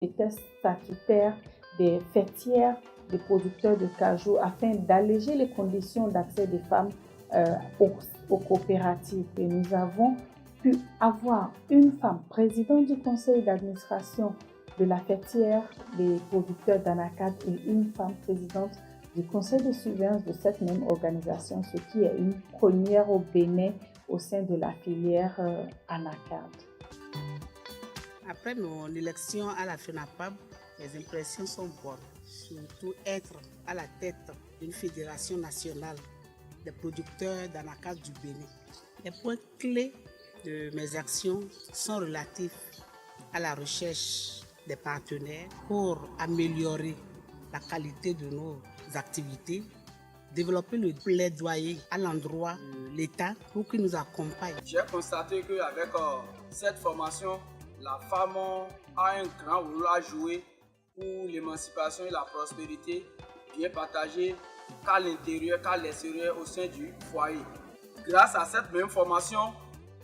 les tests statutaires des fêtières, des producteurs de cajou, afin d'alléger les conditions d'accès des femmes aux coopératives. Et nous avons pu avoir une femme présidente du conseil d'administration de la fêtière des producteurs d'anacarde et une femme présidente du conseil de surveillance de cette même organisation, ce qui est une première au Bénin au sein de la filière anacarde. Après mon élection à la FENAPAB, les impressions sont bonnes, surtout être à la tête d'une fédération nationale des producteurs d'anacarde du Bénin. Les points clés de mes actions sont relatifs à la recherche des partenaires pour améliorer la qualité de nos activités, développer le plaidoyer à l'endroit de l'État pour qu'il nous accompagne. J'ai constaté qu'avec cette formation, la femme a un grand rôle à jouer pour l'émancipation et la prospérité, bien partagée qu'à l'intérieur, qu'à l'extérieur, au sein du foyer. Grâce à cette même formation,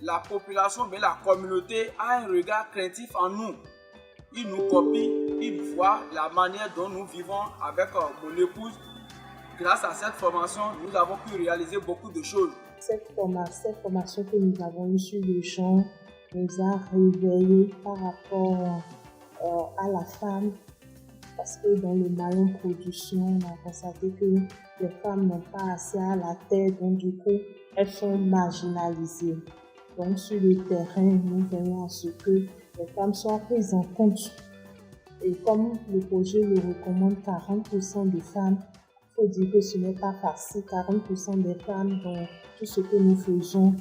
la population, mais la communauté a un regard craintif en nous. Ils nous copient, ils voient la manière dont nous vivons avec mon épouse. Grâce à cette formation, nous avons pu réaliser beaucoup de choses. Cette formation que nous avons eue sur le champ nous a réveillés par rapport à la femme, parce que dans le maillon production, on a constaté que les femmes n'ont pas assez à la tête, donc du coup, elles sont marginalisées. Donc sur le terrain, nous voyons à ce que les femmes soient prises en compte. Et comme le projet le recommande 40% de femmes, il faut dire que ce n'est pas facile. 40% des femmes dans tout ce que nous faisons,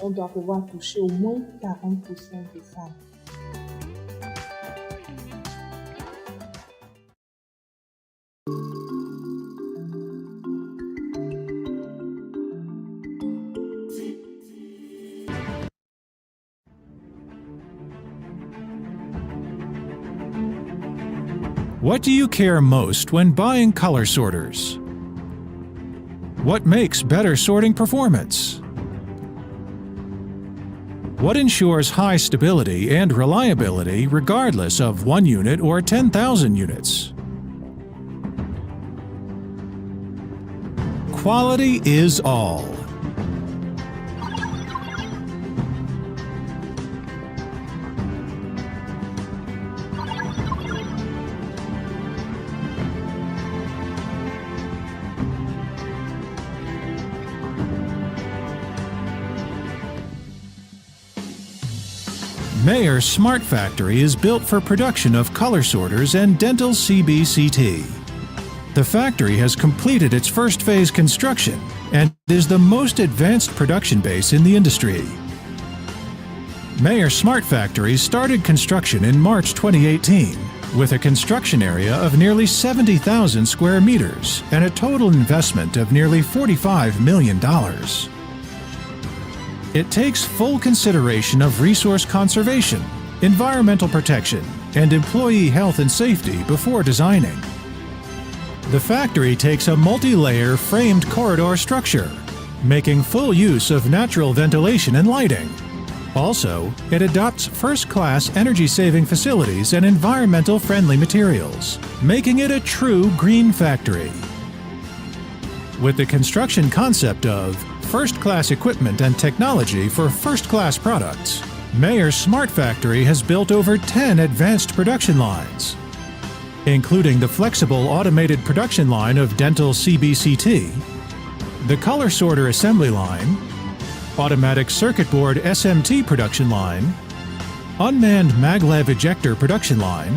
on doit pouvoir toucher au moins 40% de femmes. What do you care most when buying color sorters? What makes better sorting performance? What ensures high stability and reliability regardless of 1 unit or 10,000 units? Quality is all. Mayer Smart Factory is built for production of color sorters and dental CBCT. The factory has completed its first phase construction and is the most advanced production base in the industry. Mayer Smart Factory started construction in March 2018 with a construction area of nearly 70,000 square meters and a total investment of nearly $45 million. It takes full consideration of resource conservation, environmental protection, and employee health and safety before designing. The factory takes a multi-layer framed corridor structure, making full use of natural ventilation and lighting. Also, it adopts first-class energy-saving facilities and environmental-friendly materials, making it a true green factory. With the construction concept of first-class equipment and technology for first-class products, Mayer Smart Factory has built over 10 advanced production lines, including the flexible automated production line of dental CBCT, the color sorter assembly line, automatic circuit board SMT production line, unmanned maglev ejector production line,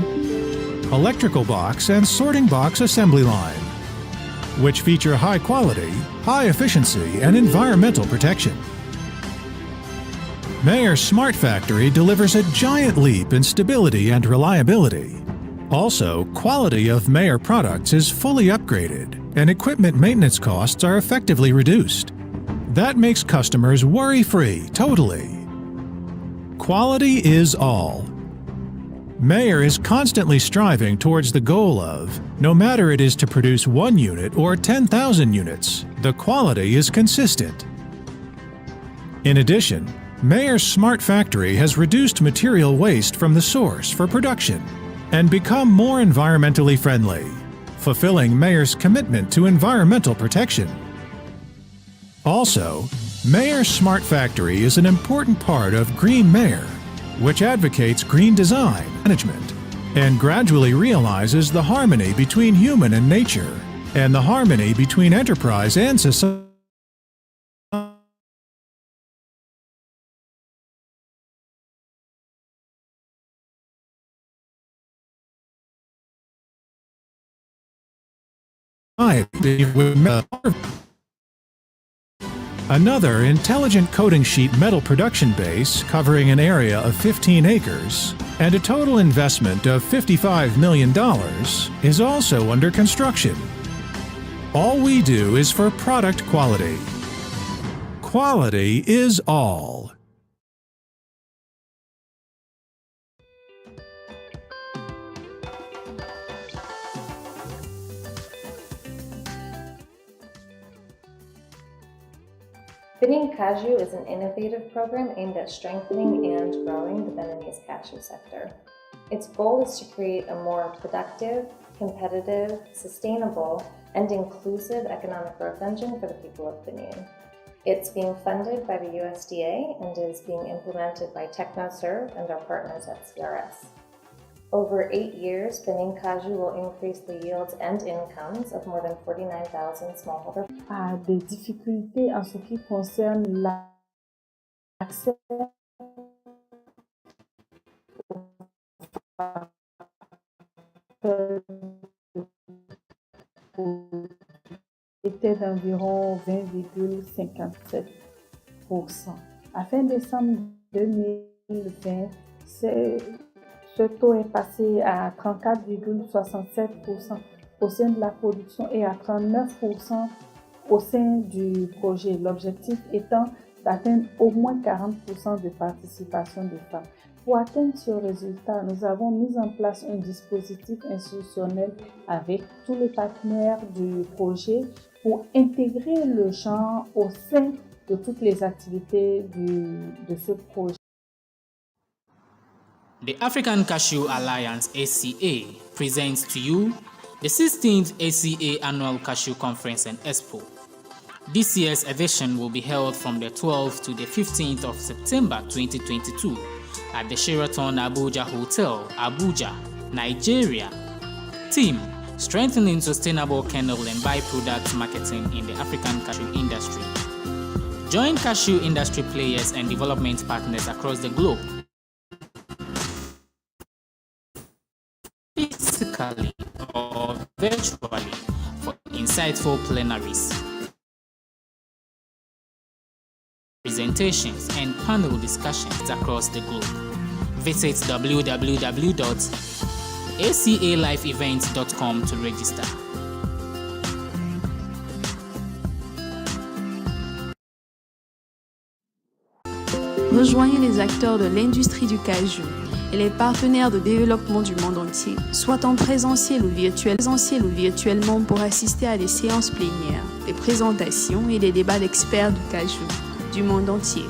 electrical box and sorting box assembly line, which feature high quality, high efficiency, and environmental protection. Mayer Smart Factory delivers a giant leap in stability and reliability. Also, quality of Mayer products is fully upgraded, and equipment maintenance costs are effectively reduced. That makes customers worry-free totally. Quality is all. Mayer is constantly striving towards the goal of, no matter it is to produce 1 unit or 10,000 units, the quality is consistent. In addition, Mayer Smart Factory has reduced material waste from the source for production and become more environmentally friendly, fulfilling Mayor's commitment to environmental protection. Also, Mayor's Smart Factory is an important part of Green Mayor, which advocates green design management and gradually realizes the harmony between human and nature and the harmony between enterprise and society. Another intelligent coating sheet metal production base covering an area of 15 acres and a total investment of $55 million is also under construction. All we do is for product quality. Quality is all. Benin Cashew is an innovative program aimed at strengthening and growing the Beninese cashew sector. Its goal is to create a more productive, competitive, sustainable, and inclusive economic growth engine for the people of Benin. It's being funded by the USDA and is being implemented by TechnoServe and our partners at CRS. Over 8 years, Benin Cashew will increase the yields and incomes of more than 49,000 smallholder. A des difficultés en ce qui concerne l'accès était d'environ 20,57%. À fin décembre 2020, ce taux est passé à 34,67% au sein de la production et à 39% au sein du projet. L'objectif étant d'atteindre au moins 40% de participation des femmes. Pour atteindre ce résultat, nous avons mis en place un dispositif institutionnel avec tous les partenaires du projet pour intégrer le genre au sein de toutes les activités de ce projet. The African Cashew Alliance ACA presents to you the 16th ACA Annual Cashew Conference and Expo. This year's edition will be held from the 12th to the 15th of September 2022 at the Sheraton Abuja Hotel, Abuja, Nigeria. Theme: Strengthening Sustainable Kernel and Byproduct Marketing in the African Cashew Industry. Join cashew industry players and development partners across the globe, physically or virtually, for insightful plenaries, presentations, and panel discussions across the globe. Visit www.acaliveevents.com to register. Rejoignez les acteurs de l'industrie du cajou et les partenaires de développement du monde entier, soit en présentiel ou virtuellement pour assister à des séances plénières, des présentations et des débats d'experts du cajou du monde entier.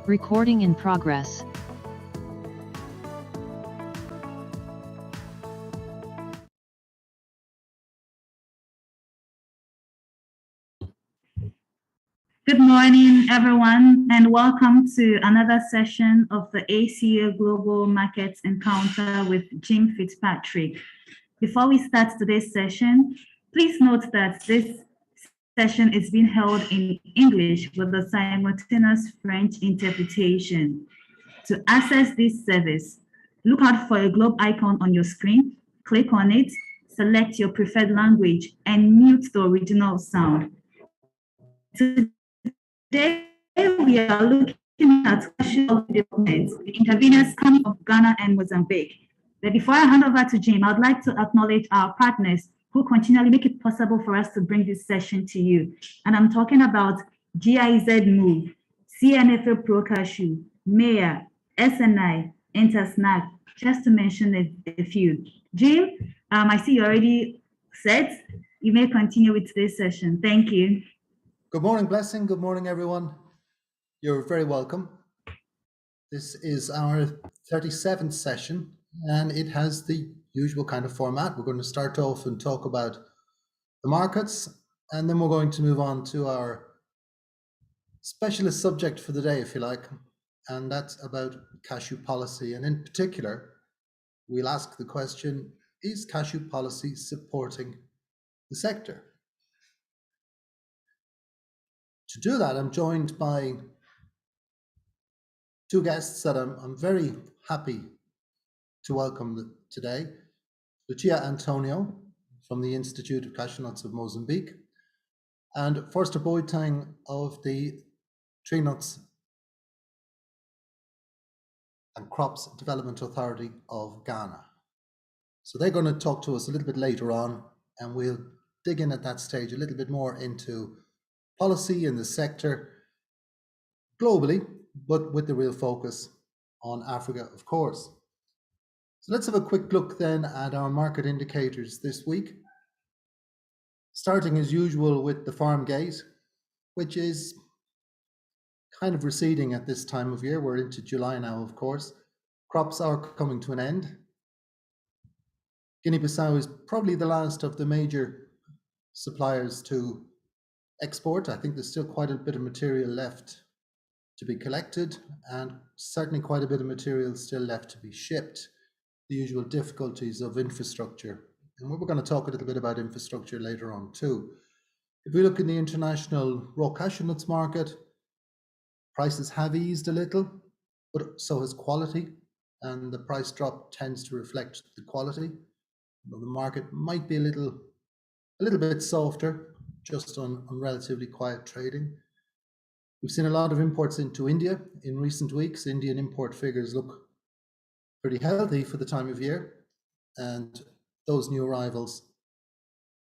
Recording in progress. Good morning, everyone, and welcome to another session of the ACA Global Markets Encounter with Jim Fitzpatrick. Before we start today's session, please note that this session is being held in English with a simultaneous French interpretation. To access this service, look out for a globe icon on your screen, click on it, select your preferred language, and mute the original sound. Today, we are looking at cashew development, the interveners coming from Ghana and Mozambique. But before I hand over to Jim, I'd like to acknowledge our partners who continually make it possible for us to bring this session to you. And I'm talking about GIZ Move, CNFA Pro Cashew, Mayor, SNI, Intersnack, just to mention a few. Jim, I see you already set. You may continue with today's session. Thank you. Good morning, Blessing. Good morning, everyone. You're very welcome. This is our 37th session, and it has the usual kind of format. We're going to start off and talk about the markets, and then we're going to move on to our specialist subject for the day, if you like, and that's about cashew policy. And in particular, we'll ask the question, is cashew policy supporting the sector? To do that, I'm joined by two guests that I'm very happy to welcome today. Lucia Antonio from the Institute of Cashew Nuts of Mozambique, and Forster Boateng of the Tree Nuts and Crops Development Authority of Ghana. So they're going to talk to us a little bit later on, and we'll dig in at that stage a little bit more into policy in the sector globally, but with the real focus on Africa, of course. So let's have a quick look then at our market indicators this week. Starting as usual with the farm gate, which is kind of receding at this time of year. We're into July now, of course. Crops are coming to an end. Guinea-Bissau is probably the last of the major suppliers to export. I think there's still quite a bit of material left to be collected, and certainly quite a bit of material still left to be shipped. The usual difficulties of infrastructure. And we're going to talk a little bit about infrastructure later on too. If we look in the international raw cashew nuts market, prices have eased a little, but so has quality, and the price drop tends to reflect the quality. The market might be a little bit softer, just on relatively quiet trading. We've seen a lot of imports into India in recent weeks. Indian import figures look pretty healthy for the time of year, and those new arrivals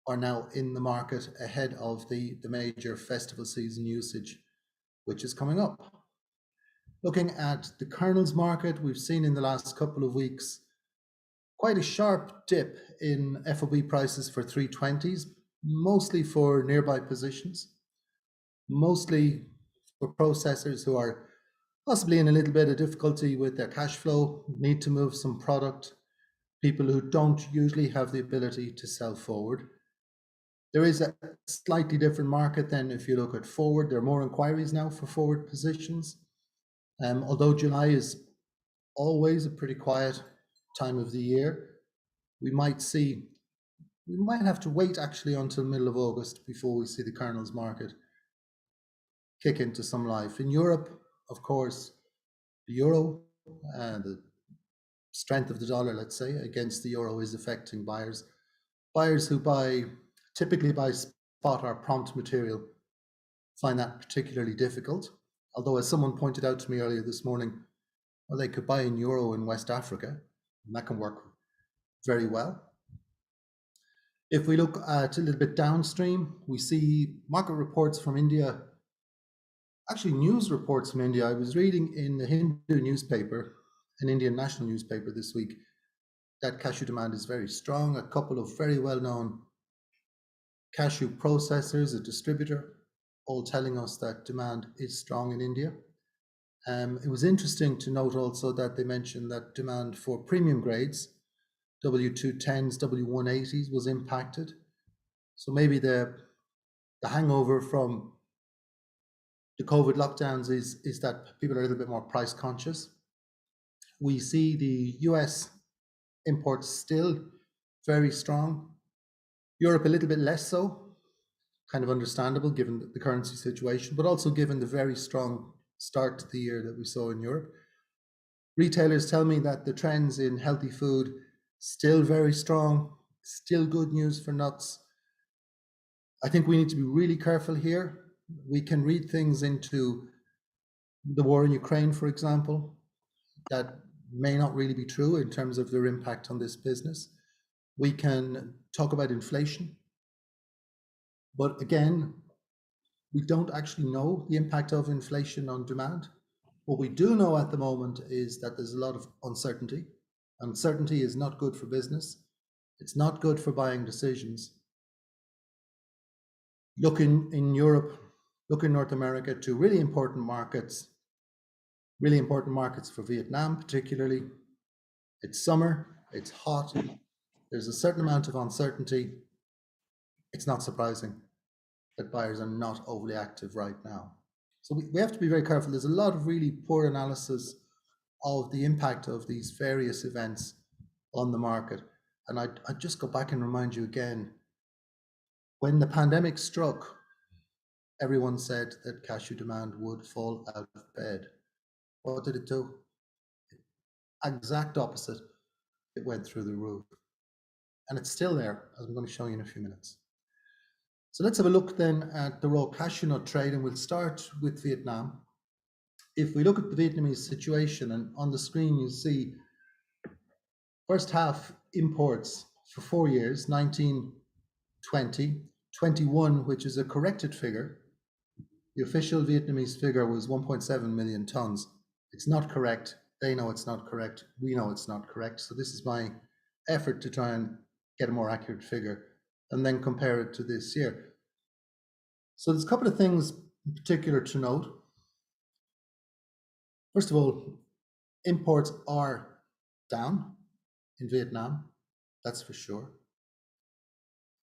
are now in the market ahead of the major festival season usage, which is coming up. Looking at the kernels market, we've seen in the last couple of weeks quite a sharp dip in FOB prices for 320s, mostly for nearby positions, mostly for processors who are possibly in a little bit of difficulty with their cash flow, need to move some product, people who don't usually have the ability to sell forward. There is a slightly different market than if you look at forward. There are more inquiries now for forward positions. Although July is always a pretty quiet time of the year, we might have to wait actually until middle of August before we see the kernels market kick into some life. In Europe, of course, the euro and the strength of the dollar, let's say, against the euro is affecting buyers. Buyers who typically buy spot or prompt material find that particularly difficult. Although, as someone pointed out to me earlier this morning, well, they could buy in euro in West Africa, and that can work very well. If we look at a little bit downstream, we see market reports from India, actually news reports from India. I was reading in the Hindu newspaper, an Indian national newspaper this week, that cashew demand is very strong. A couple of very well-known cashew processors, a distributor, all telling us that demand is strong in India. It was interesting to note also that they mentioned that demand for premium grades, W210s, W180s, was impacted. So maybe the hangover from the COVID lockdowns is that people are a little bit more price conscious. We see the US imports still very strong. Europe a little bit less so, kind of understandable given the currency situation, but also given the very strong start to the year that we saw in Europe. Retailers tell me that the trends in healthy food still very strong, still good news for nuts. I think we need to be really careful here. We can read things into the war in Ukraine, for example, that may not really be true in terms of their impact on this business. We can talk about inflation, but again, we don't actually know the impact of inflation on demand. What we do know at the moment is that there's a lot of uncertainty. Uncertainty is not good for business. It's not good for buying decisions. Look in Europe, look in North America to really important markets for Vietnam particularly. It's summer, it's hot, there's a certain amount of uncertainty. It's not surprising that buyers are not overly active right now. So we have to be very careful. There's a lot of really poor analysis of the impact of these various events on the market. And I'd just go back and remind you again, when the pandemic struck, everyone said that cashew demand would fall out of bed. What did it do? Exact opposite. It went through the roof. And it's still there, as I'm going to show you in a few minutes. So let's have a look then at the raw cashew nut trade, and we'll start with Vietnam. If we look at the Vietnamese situation, and on the screen you see first half imports for 4 years, 19, 20, 21, which is a corrected figure. The official Vietnamese figure was 1.7 million tons. It's not correct. They know it's not correct. We know it's not correct. So this is my effort to try and get a more accurate figure and then compare it to this year. So there's a couple of things in particular to note. First of all, imports are down in Vietnam, that's for sure.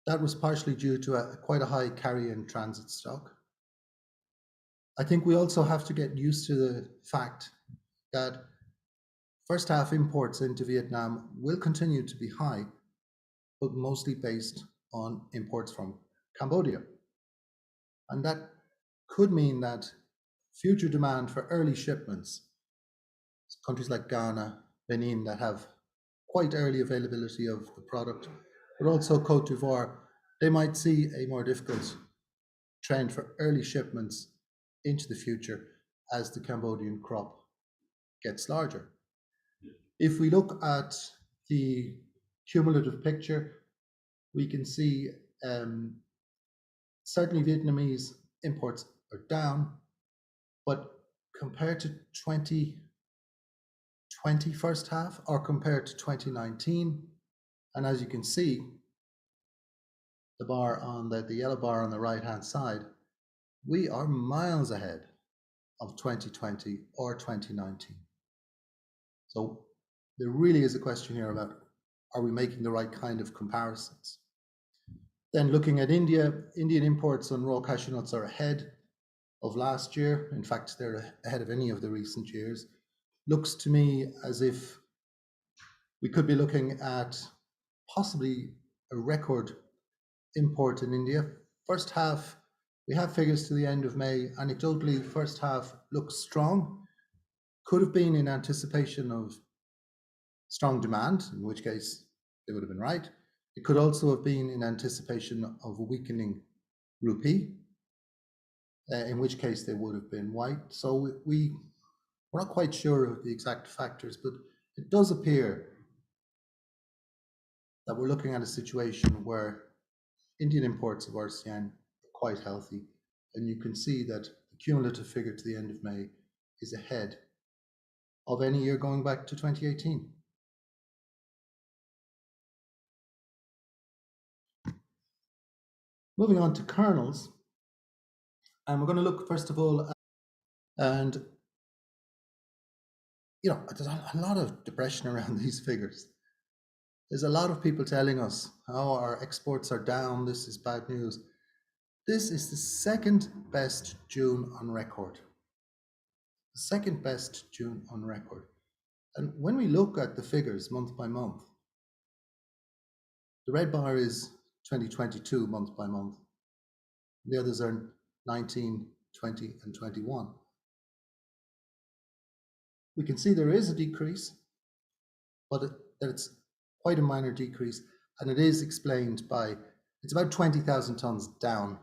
That was partially due to quite a high carry-in transit stock. I think we also have to get used to the fact that first half imports into Vietnam will continue to be high, but mostly based on imports from Cambodia. And that could mean that future demand for early shipments, countries like Ghana, Benin that have quite early availability of the product, but also Cote d'Ivoire, they might see a more difficult trend for early shipments into the future as the Cambodian crop gets larger. If we look at the cumulative picture, we can see certainly Vietnamese imports are down, but compared to 2020 first half or compared to 2019, and as you can see, the bar on the yellow bar on the right hand side, we are miles ahead of 2020 or 2019. So there really is a question here about, are we making the right kind of comparisons? Then looking at India, Indian imports on raw cashew nuts are ahead of last year. In fact, they're ahead of any of the recent years. Looks to me as if we could be looking at possibly a record import in India. First half, we have figures to the end of May. Anecdotally, first half looks strong. Could have been in anticipation of strong demand, in which case they would have been right. It could also have been in anticipation of a weakening rupee, in which case they would have been white. So we're not quite sure of the exact factors, but it does appear that we're looking at a situation where Indian imports of RCN are quite healthy. And you can see that the cumulative figure to the end of May is ahead of any year going back to 2018. Moving on to kernels, and we're going to look first of all at, and there's a lot of depression around these figures. There's a lot of people telling us, oh, our exports are down, this is bad news. This is the second best June on record. The second best June on record. And when we look at the figures month by month, the red bar is 2022 month by month. The others are 19, 20, and 21. We can see there is a decrease, but that it's quite a minor decrease, and it is explained by, it's about 20,000 tons down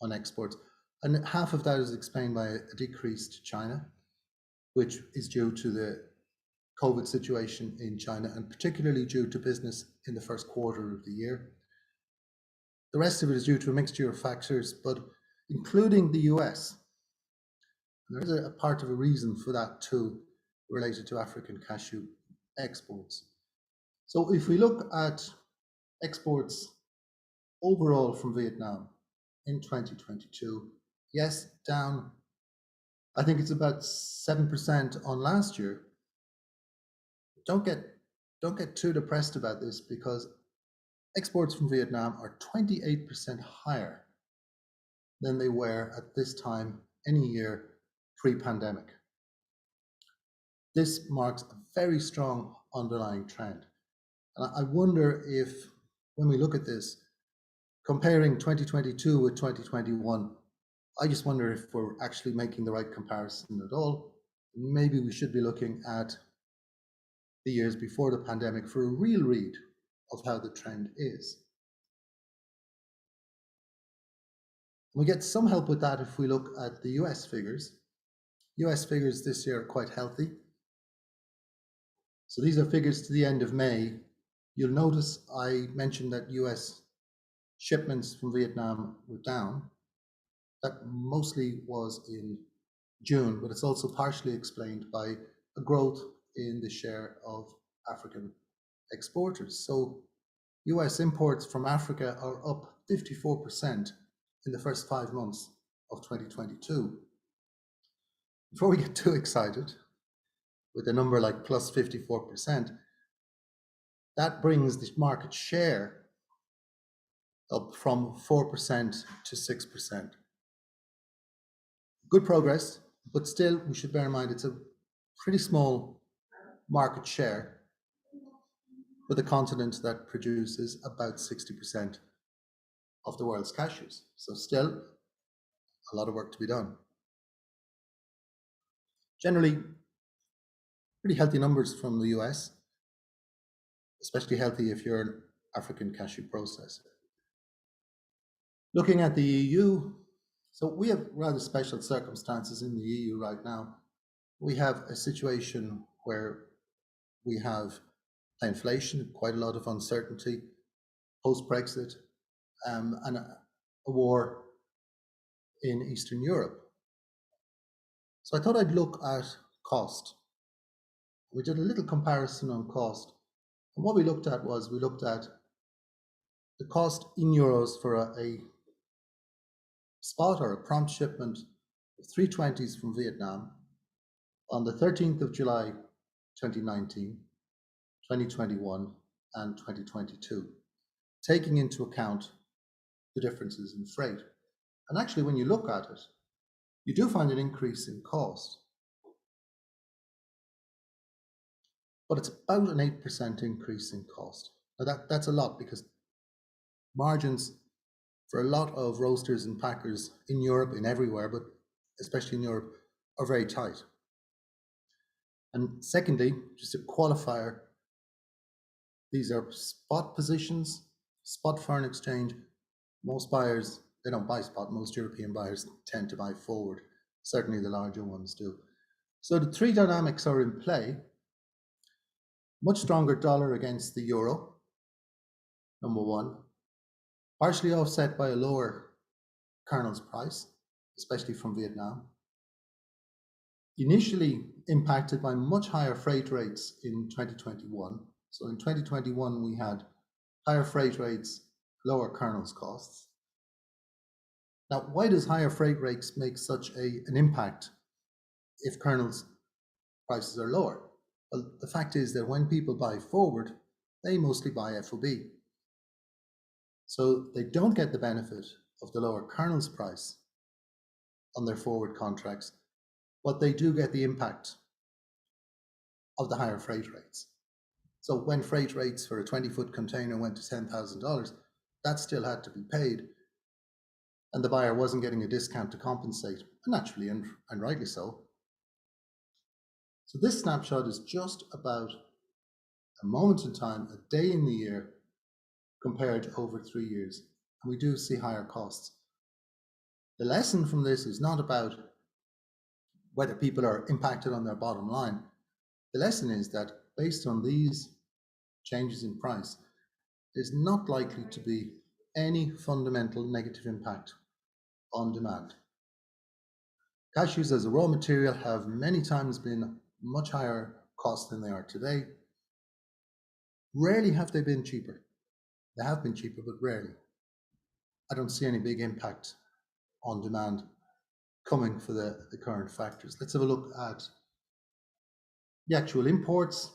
on exports, and half of that is explained by a decrease to China, which is due to the COVID situation in China, and particularly due to business in the first quarter of the year. The rest of it is due to a mixture of factors, but including the US. And there is a part of a reason for that too, related to African cashew exports. So if we look at exports overall from Vietnam in 2022, yes, down, I think it's about 7% on last year. Don't get too depressed about this, because exports from Vietnam are 28% higher than they were at this time any year pre-pandemic. This marks a very strong underlying trend. And I wonder if, when we look at this, comparing 2022 with 2021, I just wonder if we're actually making the right comparison at all. Maybe we should be looking at the years before the pandemic for a real read of how the trend is. We get some help with that if we look at the US figures. US figures this year are quite healthy. So these are figures to the end of May. You'll notice I mentioned that US shipments from Vietnam were down. That mostly was in June, but it's also partially explained by a growth in the share of African exporters. So US imports from Africa are up 54% in the first 5 months of 2022. Before we get too excited with a number like plus 54%, that brings the market share up from 4% to 6%. Good progress, but still we should bear in mind it's a pretty small market share for the continent that produces about 60% of the world's cashews. So still a lot of work to be done. Generally, pretty healthy numbers from the US, especially healthy if you're an African cashew processor. Looking at the EU, so we have rather special circumstances in the EU right now. We have a situation where we have inflation, quite a lot of uncertainty post-Brexit, and a war in Eastern Europe. So I thought I'd look at cost. We did a little comparison on cost. And what we looked at was, we looked at the cost in euros for a spot or a prompt shipment of 320s from Vietnam on the 13th of July 2019, 2021, and 2022, taking into account the differences in freight. And actually, when you look at it, you do find an increase in cost, but it's about an 8% increase in cost. Now that's a lot, because margins for a lot of roasters and packers in Europe, in everywhere, but especially in Europe, are very tight. And secondly, just a qualifier, these are spot positions, spot foreign exchange. Most buyers, they don't buy spot. Most European buyers tend to buy forward. Certainly the larger ones do. So the three dynamics are in play. Much stronger dollar against the euro, number one, partially offset by a lower kernel's price, especially from Vietnam. Initially impacted by much higher freight rates in 2021. So in 2021, we had higher freight rates, lower kernel's costs. Now, why does higher freight rates make such an impact if kernel's prices are lower? Well, the fact is that when people buy forward, they mostly buy FOB. So they don't get the benefit of the lower kernels price on their forward contracts, but they do get the impact of the higher freight rates. So when freight rates for a 20-foot container went to $10,000, that still had to be paid, and the buyer wasn't getting a discount to compensate, naturally and rightly so. So this snapshot is just about a moment in time, a day in the year, compared over 3 years, and we do see higher costs. The lesson from this is not about whether people are impacted on their bottom line. The lesson is that based on these changes in price, there's not likely to be any fundamental negative impact on demand. Cashews as a raw material have many times been much higher cost than they are today. Rarely have they been cheaper. They have been cheaper, but rarely. I don't see any big impact on demand coming for the current factors. Let's have a look at the actual imports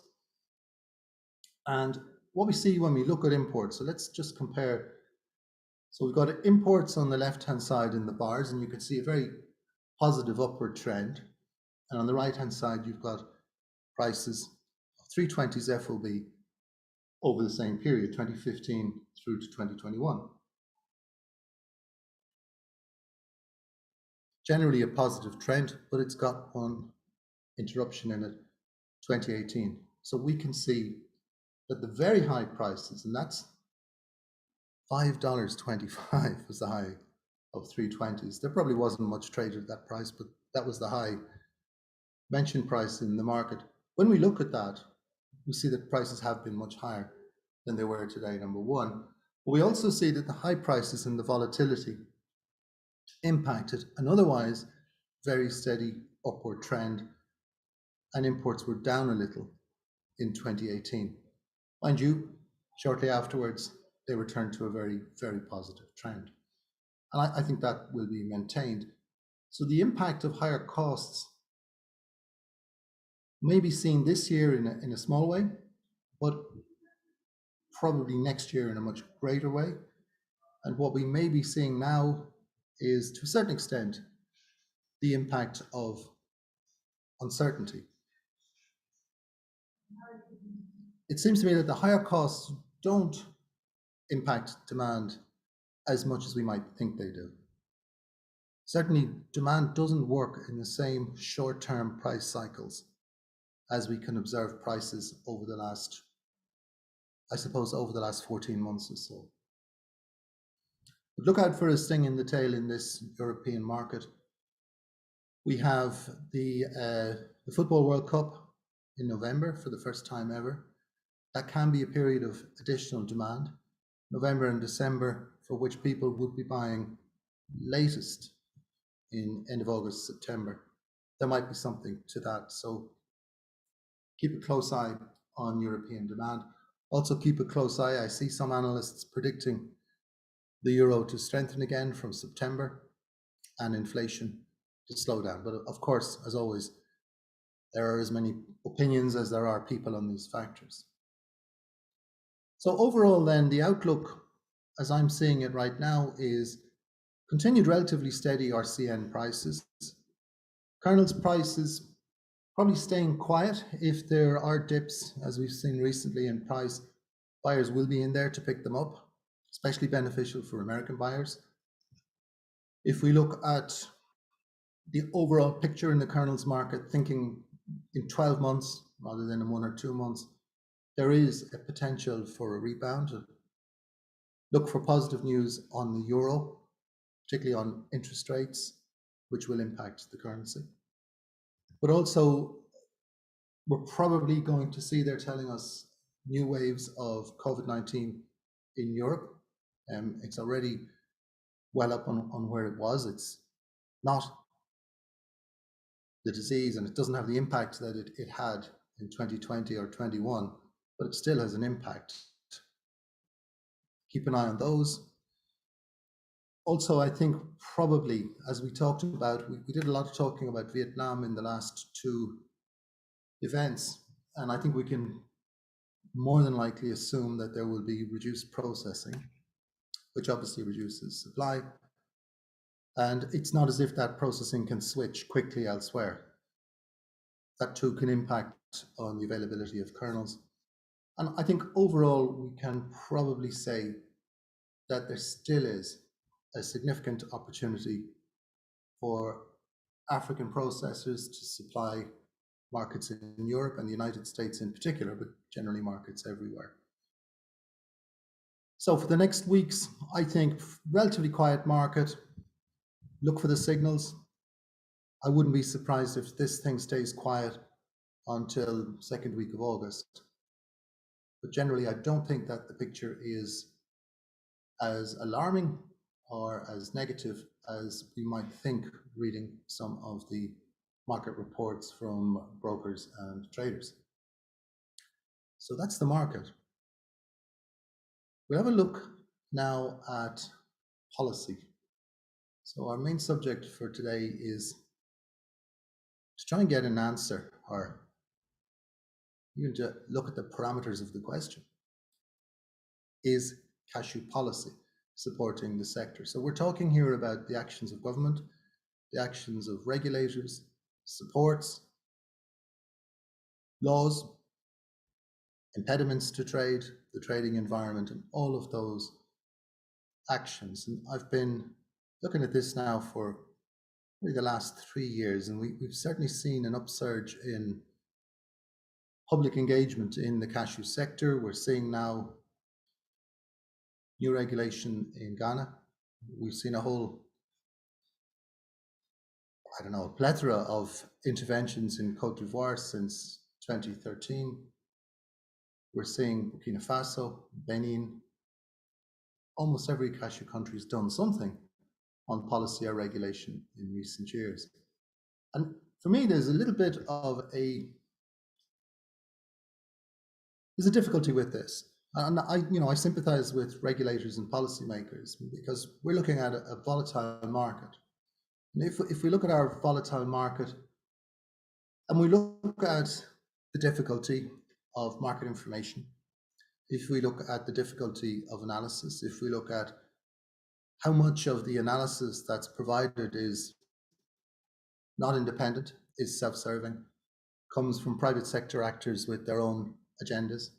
and what we see when we look at imports. So let's just compare. So we've got imports on the left-hand side in the bars, and you can see a very positive upward trend. And on the right-hand side, you've got prices of 320s FOB over the same period, 2015 through to 2021. Generally a positive trend, but it's got one interruption in it, 2018. So we can see that the very high prices, and that's $5.25 was the high of 320s. There probably wasn't much traded at that price, but that was the high mentioned price in the market. When we look at that, we see that prices have been much higher than they were today, number one. But we also see that the high prices and the volatility impacted an otherwise very steady upward trend, and imports were down a little in 2018. Mind you, shortly afterwards, they returned to a very, very positive trend. And I think that will be maintained. So the impact of higher costs may be seen this year in a small way, but probably next year in a much greater way. And what we may be seeing now is, to a certain extent, the impact of uncertainty. It seems to me that the higher costs don't impact demand as much as we might think they do. Certainly, demand doesn't work in the same short-term price cycles as we can observe prices over the last, I suppose, over the last 14 months or so. But look out for a sting in the tail in this European market. We have the Football World Cup in November for the first time ever. That can be a period of additional demand. November and December, for which people would be buying latest in end of August, September. There might be something to that. So keep a close eye on European demand. Also keep a close eye. I see some analysts predicting the euro to strengthen again from September and inflation to slow down. But of course, as always, there are as many opinions as there are people on these factors. So overall then, the outlook, as I'm seeing it right now, is continued relatively steady RCN prices. Kernels prices probably staying quiet. If there are dips, as we've seen recently in price, buyers will be in there to pick them up, especially beneficial for American buyers. If we look at the overall picture in the kernels market, thinking in 12 months rather than in 1 or 2 months, there is a potential for a rebound. Look for positive news on the euro, particularly on interest rates, which will impact the currency. But also, we're probably going to see, they're telling us, new waves of COVID-19 in Europe. It's already well up on where it was. It's not the disease, and it doesn't have the impact that it had in 2020 or 21, but it still has an impact. Keep an eye on those. Also, I think probably, as we talked about, we did a lot of talking about Vietnam in the last 2 events. And I think we can more than likely assume that there will be reduced processing, which obviously reduces supply. And it's not as if that processing can switch quickly elsewhere. That too can impact on the availability of kernels. And I think overall, we can probably say that there still is a significant opportunity for African processors to supply markets in Europe and the United States in particular, but generally markets everywhere. So for the next weeks, I think relatively quiet market. Look for the signals. I wouldn't be surprised if this thing stays quiet until second week of August. But generally, I don't think that the picture is as alarming or as negative as we might think reading some of the market reports from brokers and traders. So that's the market. We'll have a look now at policy. So our main subject for today is to try and get an answer, or even to look at the parameters of the question. Is cashew policy supporting the sector? So we're talking here about the actions of government, the actions of regulators, supports, laws, impediments to trade, the trading environment, and all of those actions. And I've been looking at this now for really the last 3 years, and we've certainly seen an upsurge in public engagement in the cashew sector. We're seeing now new regulation in Ghana. We've seen a whole, plethora of interventions in Cote d'Ivoire since 2013. We're seeing Burkina Faso, Benin, almost every cashew country has done something on policy or regulation in recent years. And for me, there's a little bit of there's a difficulty with this. And I sympathize with regulators and policymakers because we're looking at a volatile market. And if we look at our volatile market and we look at the difficulty of market information, if we look at the difficulty of analysis, if we look at how much of the analysis that's provided is not independent, is self-serving, comes from private sector actors with their own agendas,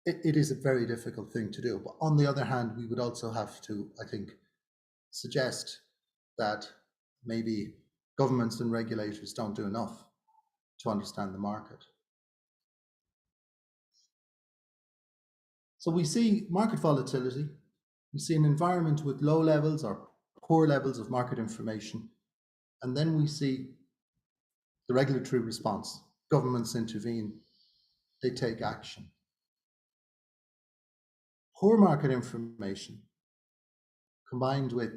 it is a very difficult thing to do. But on the other hand, we would also have to, I think, suggest that maybe governments and regulators don't do enough to understand the market. So we see market volatility, we see an environment with low levels or poor levels of market information, and then we see the regulatory response. Governments intervene, they take action. Poor market information combined with,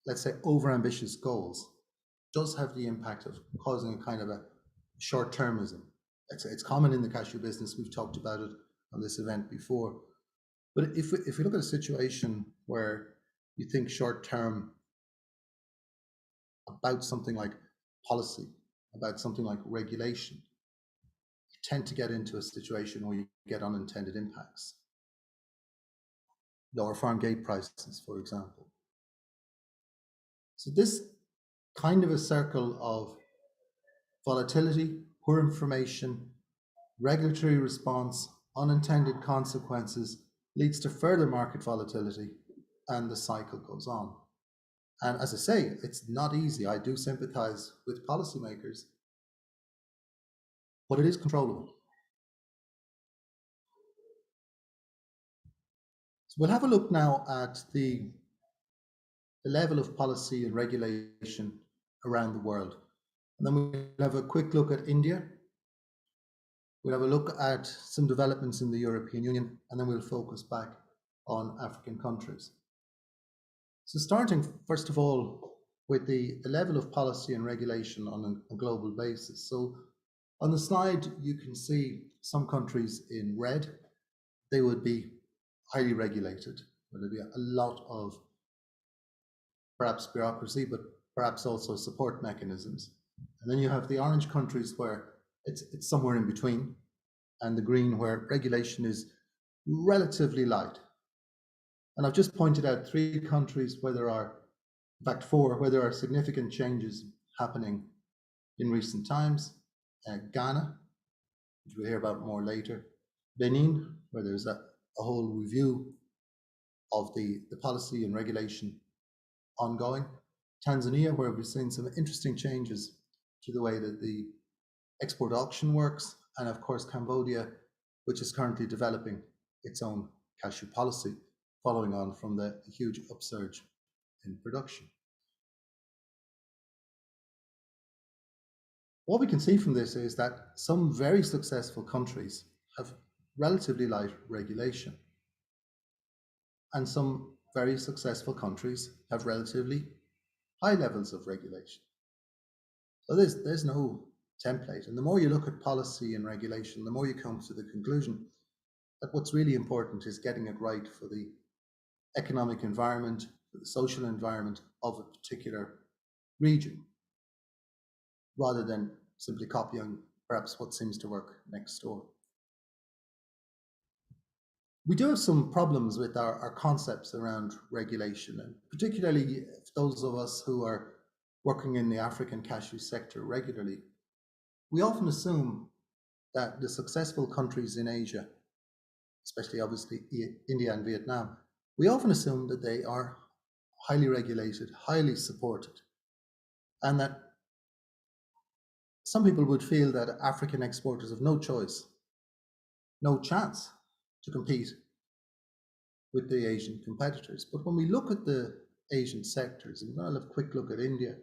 let's say, overambitious goals does have the impact of causing a kind of a short-termism. It's common in the cashew business. We've talked about it on this event before. But if we look at a situation where you think short-term about something like policy, about something like regulation, you tend to get into a situation where you get unintended impacts. Lower farm gate prices, for example. So this kind of a circle of volatility, poor information, regulatory response, unintended consequences leads to further market volatility, and the cycle goes on. And as I say, it's not easy. I do sympathize with policymakers, but it is controllable. So we'll have a look now at the level of policy and regulation around the world. And then we'll have a quick look at India. We'll have a look at some developments in the European Union, and then we'll focus back on African countries. So starting, first of all, with the level of policy and regulation on a global basis. So on the slide, you can see some countries in red. They would be highly regulated. There'd be a lot of perhaps bureaucracy, but perhaps also support mechanisms. And then you have the orange countries where It's somewhere in between, and the green where regulation is relatively light. And I've just pointed out 3 countries where there are, in fact 4, where there are significant changes happening in recent times. Ghana, which we'll hear about more later. Benin, where there's a whole review of the policy and regulation ongoing. Tanzania, where we've seen some interesting changes to the way that the export auction works. And of course, Cambodia, which is currently developing its own cashew policy, following on from the huge upsurge in production. What we can see from this is that some very successful countries have relatively light regulation, and some very successful countries have relatively high levels of regulation. So there's no template, and the more you look at policy and regulation, the more you come to the conclusion that what's really important is getting it right for the economic environment, for the social environment of a particular region, rather than simply copying perhaps what seems to work next door. We do have some problems with our concepts around regulation, and particularly those of us who are working in the African cashew sector regularly. We often assume that the successful countries in Asia, especially obviously India and Vietnam, we often assume that they are highly regulated, highly supported, and that some people would feel that African exporters have no choice, no chance to compete with the Asian competitors. But when we look at the Asian sectors, and we'll have a quick look at India,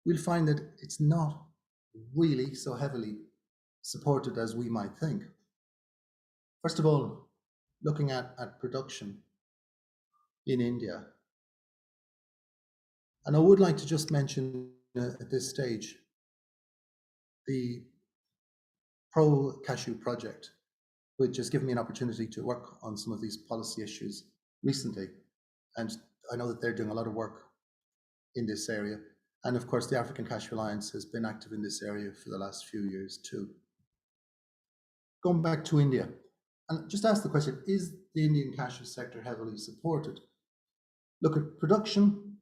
we'll find that it's not really so heavily supported as we might think. First of all, looking at production in India, and I would like to just mention at this stage the Pro Cashew project, which has given me an opportunity to work on some of these policy issues recently. And I know that they're doing a lot of work in this area. And of course, the African Cashew Alliance has been active in this area for the last few years too. Going back to India, and just ask the question, is the Indian cashew sector heavily supported? Look at production,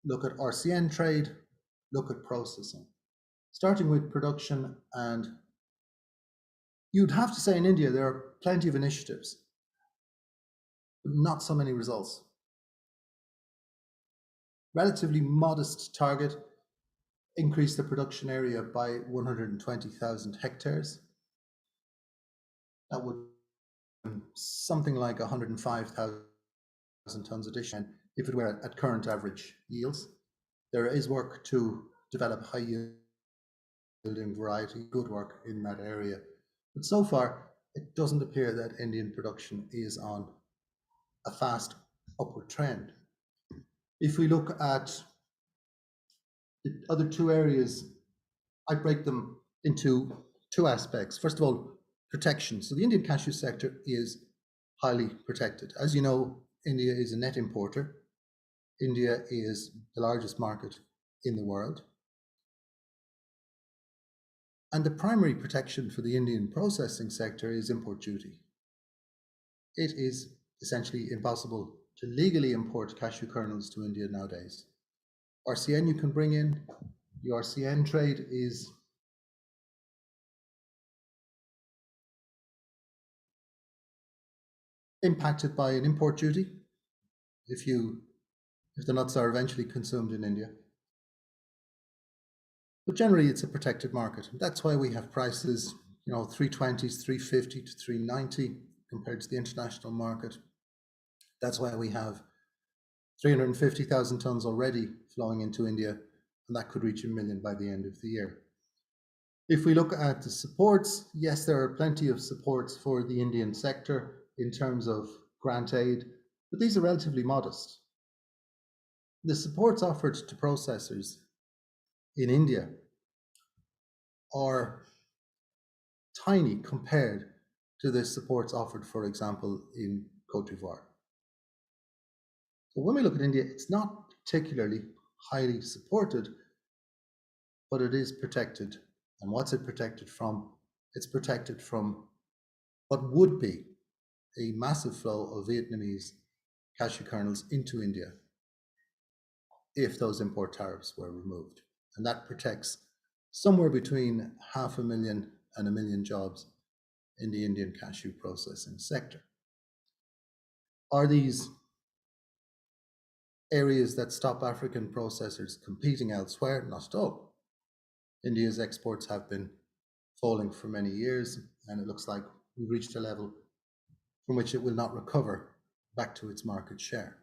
look at RCN trade, look at processing. Starting with production, and you'd have to say in India there are plenty of initiatives, but not so many results. Relatively modest target, increase the production area by 120,000 hectares. That would be something like 105,000 tons addition if it were at current average yields. There is work to develop high yielding variety, good work in that area. But so far, it doesn't appear that Indian production is on a fast upward trend. If we look at the other 2 areas, I break them into 2 aspects. First of all, protection. So the Indian cashew sector is highly protected. As you know, India is a net importer. India is the largest market in the world. And the primary protection for the Indian processing sector is import duty. It is essentially impossible to legally import cashew kernels to India nowadays. RCN you can bring in. The RCN trade is impacted by an import duty if the nuts are eventually consumed in India. But generally it's a protected market. That's why we have prices, 320s, 350 to 390 compared to the international market. That's why we have 350,000 tons already flowing into India, and that could reach 1 million by the end of the year. If we look at the supports, yes, there are plenty of supports for the Indian sector in terms of grant aid, but these are relatively modest. The supports offered to processors in India are tiny compared to the supports offered, for example, in Cote d'Ivoire. So when we look at India, it's not particularly highly supported, but it is protected. And what's it protected from? it's protected from what would be a massive flow of Vietnamese cashew kernels into India if those import tariffs were removed. And that protects somewhere between 500,000 and 1 million jobs in the Indian cashew processing sector. Are these areas that stop African processors competing elsewhere? Not at all. India's exports have been falling for many years, and it looks like we've reached a level from which it will not recover back to its market share.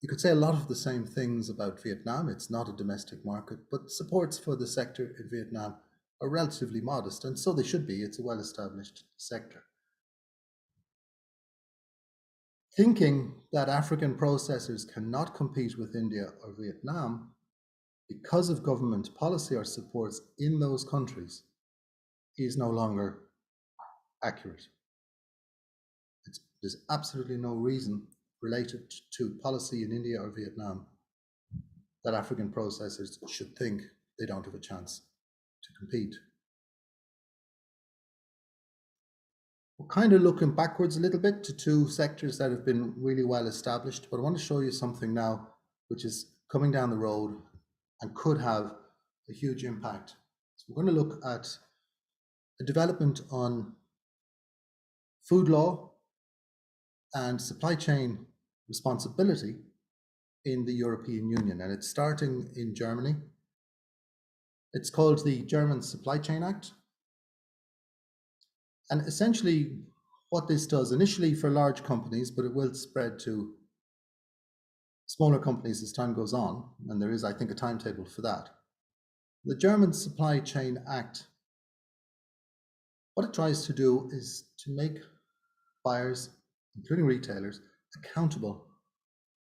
You could say a lot of the same things about Vietnam. It's not a domestic market, but supports for the sector in Vietnam are relatively modest, and so they should be. It's a well-established sector. Thinking that African processors cannot compete with India or Vietnam because of government policy or supports in those countries is no longer accurate. There's absolutely no reason related to policy in India or Vietnam that African processors should think they don't have a chance to compete. We're kind of looking backwards a little bit to two sectors that have been really well established, but I want to show you something now which is coming down the road and could have a huge impact. So we're going to look at a development on food law and supply chain responsibility in the European Union, and it's starting in Germany. It's called the German Supply Chain Act. And essentially what this does, initially for large companies, but it will spread to smaller companies as time goes on, and there is, I think, a timetable for that. The German Supply Chain Act, what it tries to do is to make buyers, including retailers, accountable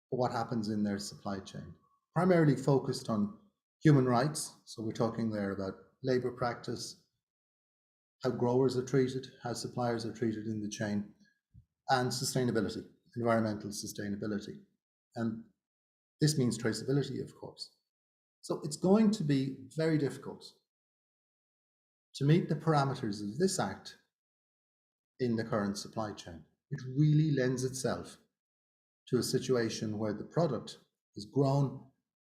for what happens in their supply chain, primarily focused on human rights. So we're talking there about labor practice, how growers are treated, how suppliers are treated in the chain, and sustainability, environmental sustainability. And this means traceability, of course. So it's going to be very difficult to meet the parameters of this act in the current supply chain. It really lends itself to a situation where the product is grown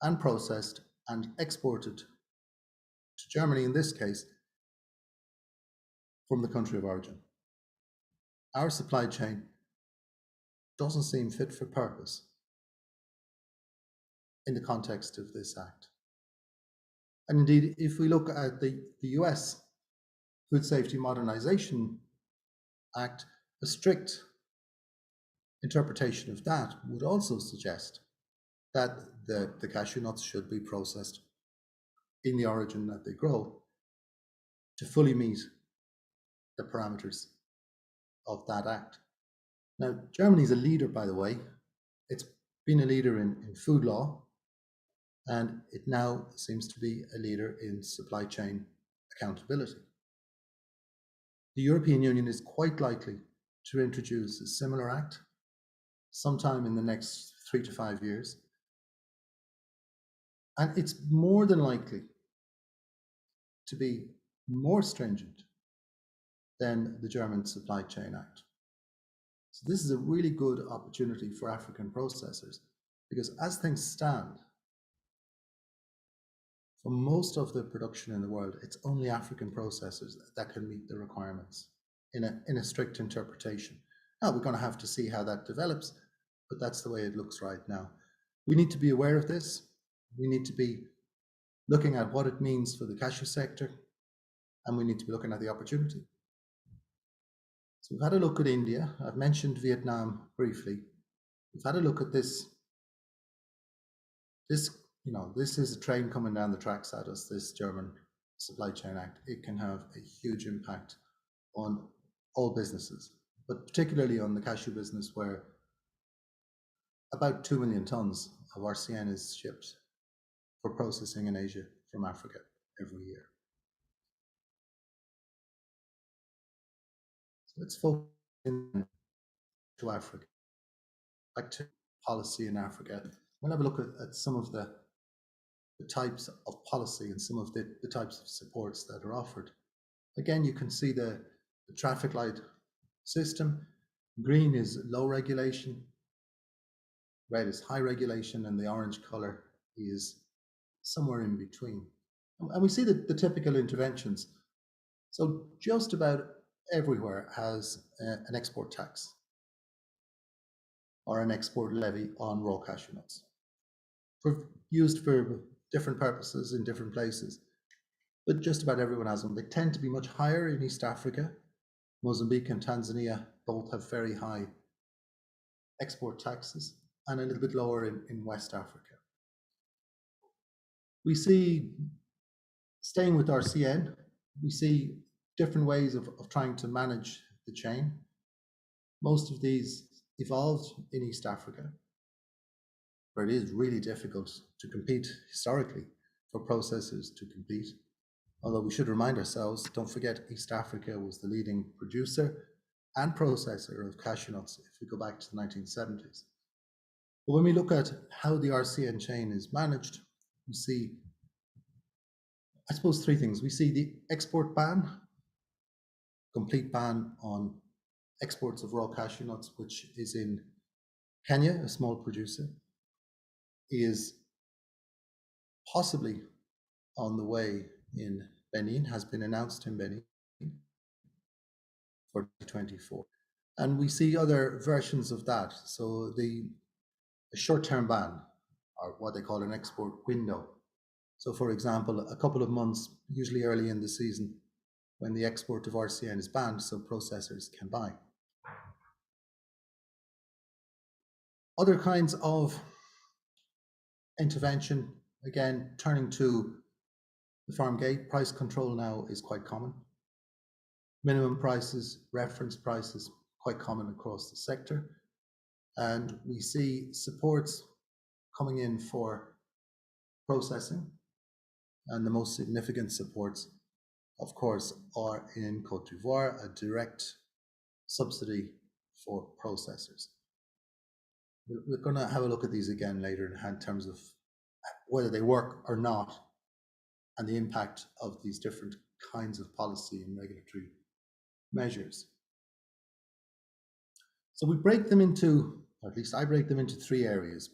and processed and exported to Germany, in this case, from the country of origin. Our supply chain doesn't seem fit for purpose in the context of this act. And indeed, if we look at the US Food Safety Modernization Act, a strict interpretation of that would also suggest that the cashew nuts should be processed in the origin that they grow to fully meet the parameters of that act. Now, Germany is a leader, by the way. It's been a leader in food law, and it now seems to be a leader in supply chain accountability. The European Union is quite likely to introduce a similar act sometime in the next 3 to 5 years. And it's more than likely to be more stringent than the German Supply Chain Act. So this is a really good opportunity for African processors, because as things stand, for most of the production in the world, it's only African processors that can meet the requirements in a strict interpretation. Now, we're going to have to see how that develops, but that's the way it looks right now. We need to be aware of this. We need to be looking at what it means for the cashew sector, and we need to be looking at the opportunity. So we've had a look at India. I've mentioned Vietnam briefly. We've had a look at this. This is a train coming down the tracks at us, this German Supply Chain Act. It can have a huge impact on all businesses, but particularly on the cashew business, where about 2 million tons of RCN is shipped for processing in Asia from Africa every year. So let's focus to Africa, back to policy in Africa. We'll have a look at some of the the types of policy and some of the types of supports that are offered. Again, you can see the traffic light system. Green is low regulation, red is high regulation, and the orange color is somewhere in between. And we see the typical interventions. So just about everywhere has an export tax or an export levy on raw cashew nuts, used for different purposes in different places. But just about everyone has them. They tend to be much higher in East Africa. Mozambique and Tanzania both have very high export taxes, and a little bit lower in West Africa. We see, staying with RCN, we see different ways of trying to manage the chain. Most of these evolved in East Africa, where it is really difficult to compete historically for processors to compete. Although we should remind ourselves, don't forget, East Africa was the leading producer and processor of cashew nuts if we go back to the 1970s. But when we look at how the RCN chain is managed, we see, I suppose, three things. We see the export ban, complete ban on exports of raw cashew nuts, which is in Kenya, a small producer, is possibly on the way in Benin, has been announced in Benin for 2024. And we see other versions of that. So a short-term ban, or what they call an export window. So for example, a couple of months, usually early in the season, when the export of RCN is banned, so processors can buy. Other kinds of intervention, again, turning to the farm gate, price control now is quite common. Minimum prices, reference prices, quite common across the sector. And we see supports coming in for processing. And the most significant supports, of course, are in Côte d'Ivoire, a direct subsidy for processors. We're going to have a look at these again later in terms of whether they work or not, and the impact of these different kinds of policy and regulatory measures. So we break them into, or at least I break them into three areas: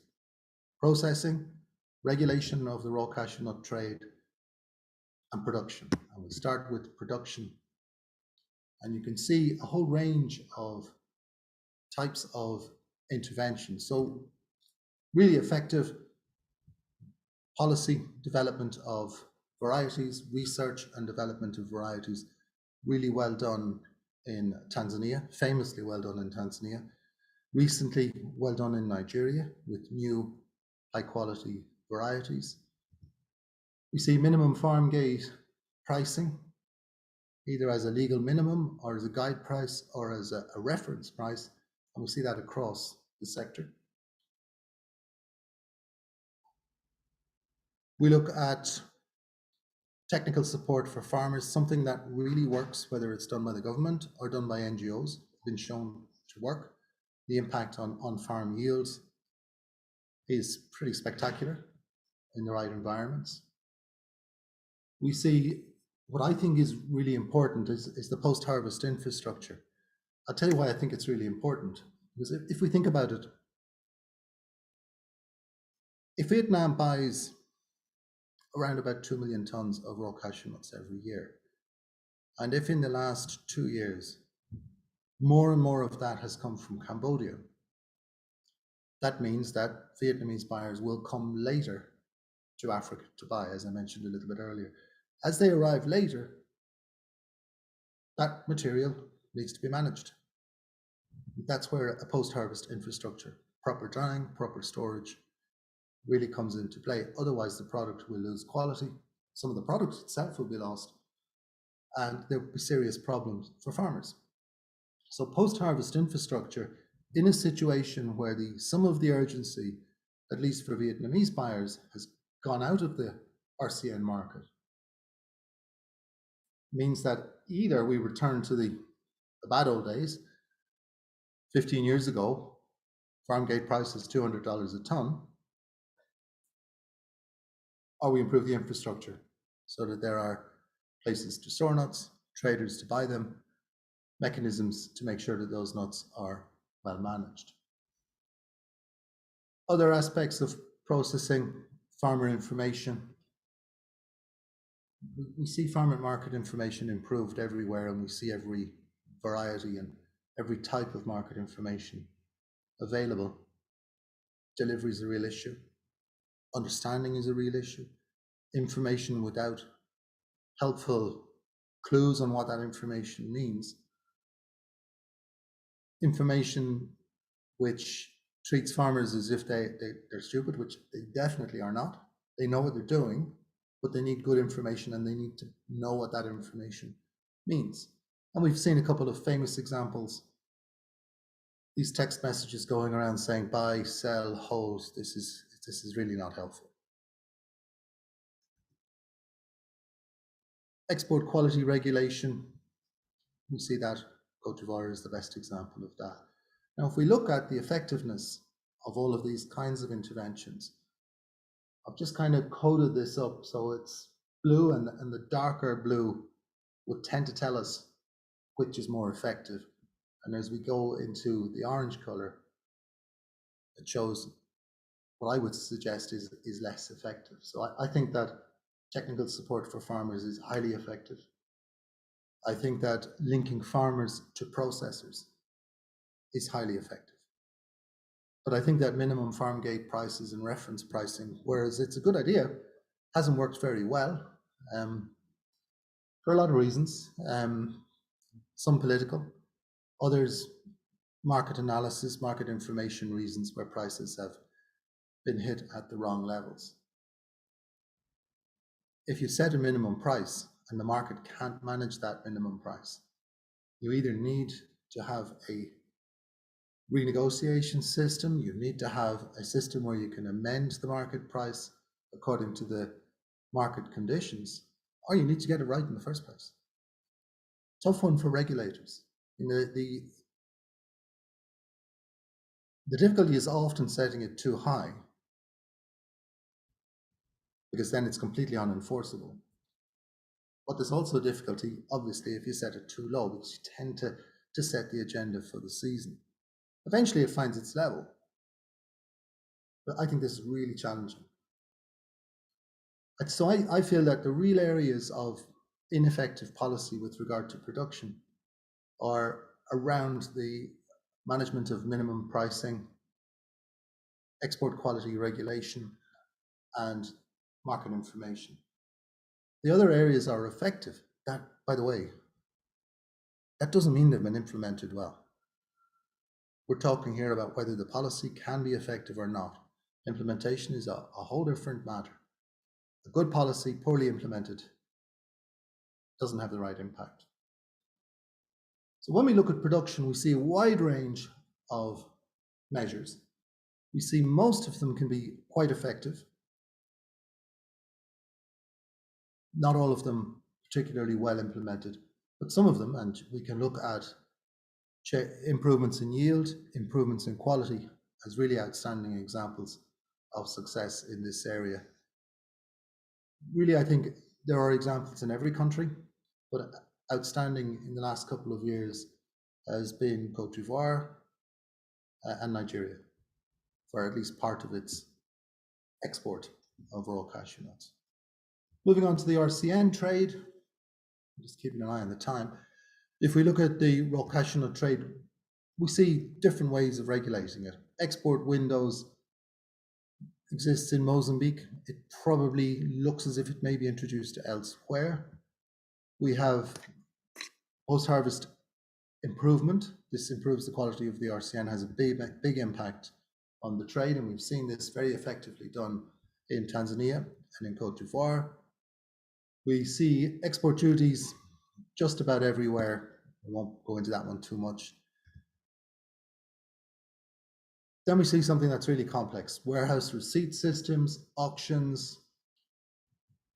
processing, regulation of the raw cashew nut trade, and production. And we'll start with production. And you can see a whole range of types of intervention. So really effective policy development of varieties, research and development of varieties, really well done in Tanzania, famously well done in Tanzania, recently well done in Nigeria with new high quality varieties. We see minimum farm gate pricing, either as a legal minimum or as a guide price or as a reference price, and we see that across the sector. We look at technical support for farmers, something that really works, whether it's done by the government or done by NGOs, been shown to work. The impact on farm yields is pretty spectacular in the right environments. We see what I think is really important is the post-harvest infrastructure. I'll tell you why I think it's really important, because if we think about it, if Vietnam buys around about 2 million tons of raw cashew nuts every year, and if in the last 2 years, more and more of that has come from Cambodia, that means that Vietnamese buyers will come later to Africa to buy, as I mentioned a little bit earlier. As they arrive later, that material needs to be managed. That's where a post-harvest infrastructure, proper drying, proper storage, really comes into play. Otherwise, the product will lose quality. Some of the product itself will be lost, and there will be serious problems for farmers. So post-harvest infrastructure, in a situation where some of the urgency, at least for Vietnamese buyers, has gone out of the RCN market, means that either we return to the bad old days. 15 years ago, farm gate price is $200 a ton. or we improve the infrastructure so that there are places to store nuts, traders to buy them, mechanisms to make sure that those nuts are well managed. Other aspects of processing, farmer information. We see farmer market information improved everywhere, and we see every variety and every type of market information available. Delivery is a real issue. Understanding is a real issue. Information without helpful clues on what that information means. Information which treats farmers as if they're stupid, which they definitely are not. They know what they're doing, but they need good information and they need to know what that information means. And we've seen a couple of famous examples. These text messages going around saying buy, sell, hold. This is really not helpful. Export quality regulation. We see that Côte d'Ivoire is the best example of that. Now, if we look at the effectiveness of all of these kinds of interventions, I've just kind of coded this up so it's blue, and the darker blue would tend to tell us which is more effective. And as we go into the orange color, it shows what I would suggest is less effective. So I think that technical support for farmers is highly effective. I think that linking farmers to processors is highly effective. But I think that minimum farm gate prices and reference pricing, whereas it's a good idea, hasn't worked very well for a lot of reasons. Some political, others market analysis, market information reasons where prices have been hit at the wrong levels. If you set a minimum price and the market can't manage that minimum price, you either need to have a renegotiation system, you need to have a system where you can amend the market price according to the market conditions, or you need to get it right in the first place. Tough one for regulators. The difficulty is often setting it too high, because then it's completely unenforceable. But there's also difficulty, obviously, if you set it too low, because you tend to set the agenda for the season. Eventually it finds its level. But I think this is really challenging. And so I feel that the real areas of ineffective policy with regard to production are around the management of minimum pricing, export quality regulation, and market information. The other areas are effective. That, by the way, that doesn't mean they've been implemented well. We're talking here about whether the policy can be effective or not. Implementation is a whole different matter. A good policy, poorly implemented, doesn't have the right impact. So when we look at production, we see a wide range of measures. We see most of them can be quite effective. Not all of them particularly well implemented, but some of them, and we can look at improvements in yield, improvements in quality as really outstanding examples of success in this area. Really, I think there are examples in every country, but outstanding in the last couple of years has been Côte d'Ivoire and Nigeria for at least part of its export of raw cashew nuts. Moving on to the RCN trade, just keeping an eye on the time. If we look at the raw cashew nut trade, we see different ways of regulating it. Export windows exists in Mozambique. It probably looks as if it may be introduced elsewhere. We have post-harvest improvement. This improves the quality of the RCN, has a big impact on the trade, and we've seen this very effectively done in Tanzania and in Côte d'Ivoire. We see export duties just about everywhere. I won't go into that one too much. Then we see something that's really complex: warehouse receipt systems, auctions,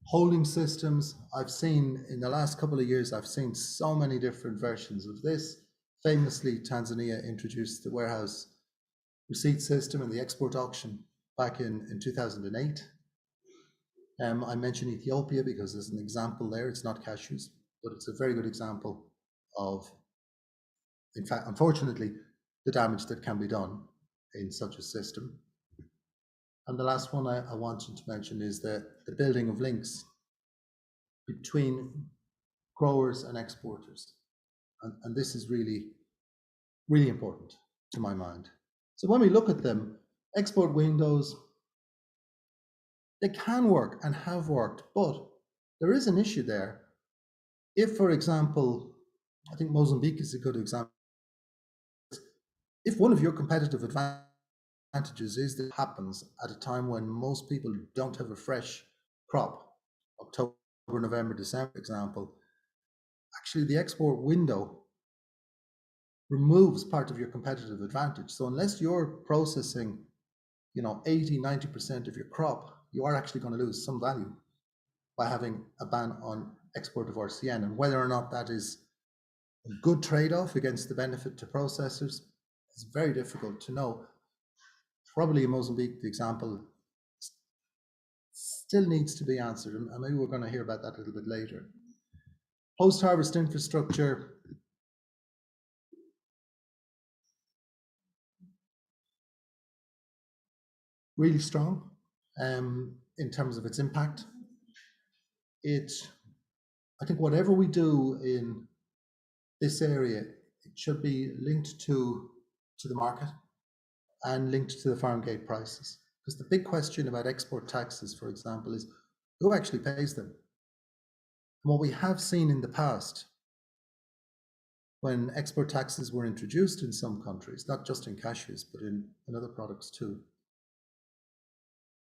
holding systems. I've seen in the last couple of years, I've seen so many different versions of this. Famously, Tanzania introduced the warehouse receipt system and the export auction back in 2008. I mentioned Ethiopia because there's an example there. It's not cashews, but it's a very good example of, in fact, unfortunately, the damage that can be done in such a system. And the last one I wanted to mention is the building of links between growers and exporters. And this is really, really important to my mind. So when we look at them, export windows, they can work and have worked, but there is an issue there. If, for example, I think Mozambique is a good example. If one of your competitive advantages is that it happens at a time when most people don't have a fresh crop, October, November, December, for example, actually the export window removes part of your competitive advantage. So unless you're processing, 80, 90% of your crop, you are actually going to lose some value by having a ban on export of RCN. And whether or not that is a good trade-off against the benefit to processors, it's very difficult to know. Probably in Mozambique, the example still needs to be answered, and maybe we're going to hear about that a little bit later. Post-harvest infrastructure. Really strong in terms of its impact. I think whatever we do in this area, it should be linked to the market and linked to the farm gate prices. Because the big question about export taxes, for example, is who actually pays them? And what we have seen in the past, when export taxes were introduced in some countries, not just in cashews, but in other products too,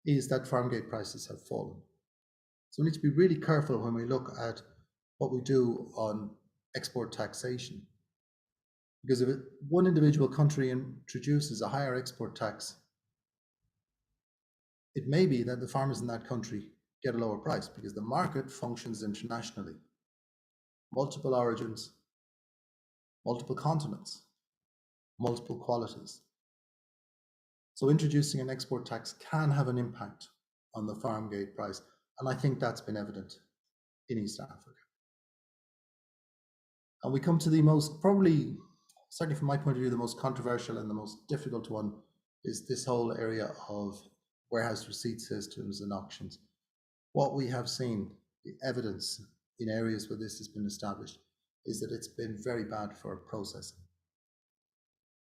is that farm gate prices have fallen. So we need to be really careful when we look at what we do on export taxation. Because if one individual country introduces a higher export tax, it may be that the farmers in that country get a lower price because the market functions internationally. Multiple origins, multiple continents, multiple qualities. So introducing an export tax can have an impact on the farm gate price. And I think that's been evident in East Africa. And we come to the most, probably, certainly from my point of view, the most controversial and the most difficult one is this whole area of warehouse receipt systems and auctions. What we have seen, the evidence in areas where this has been established, is that it's been very bad for processing.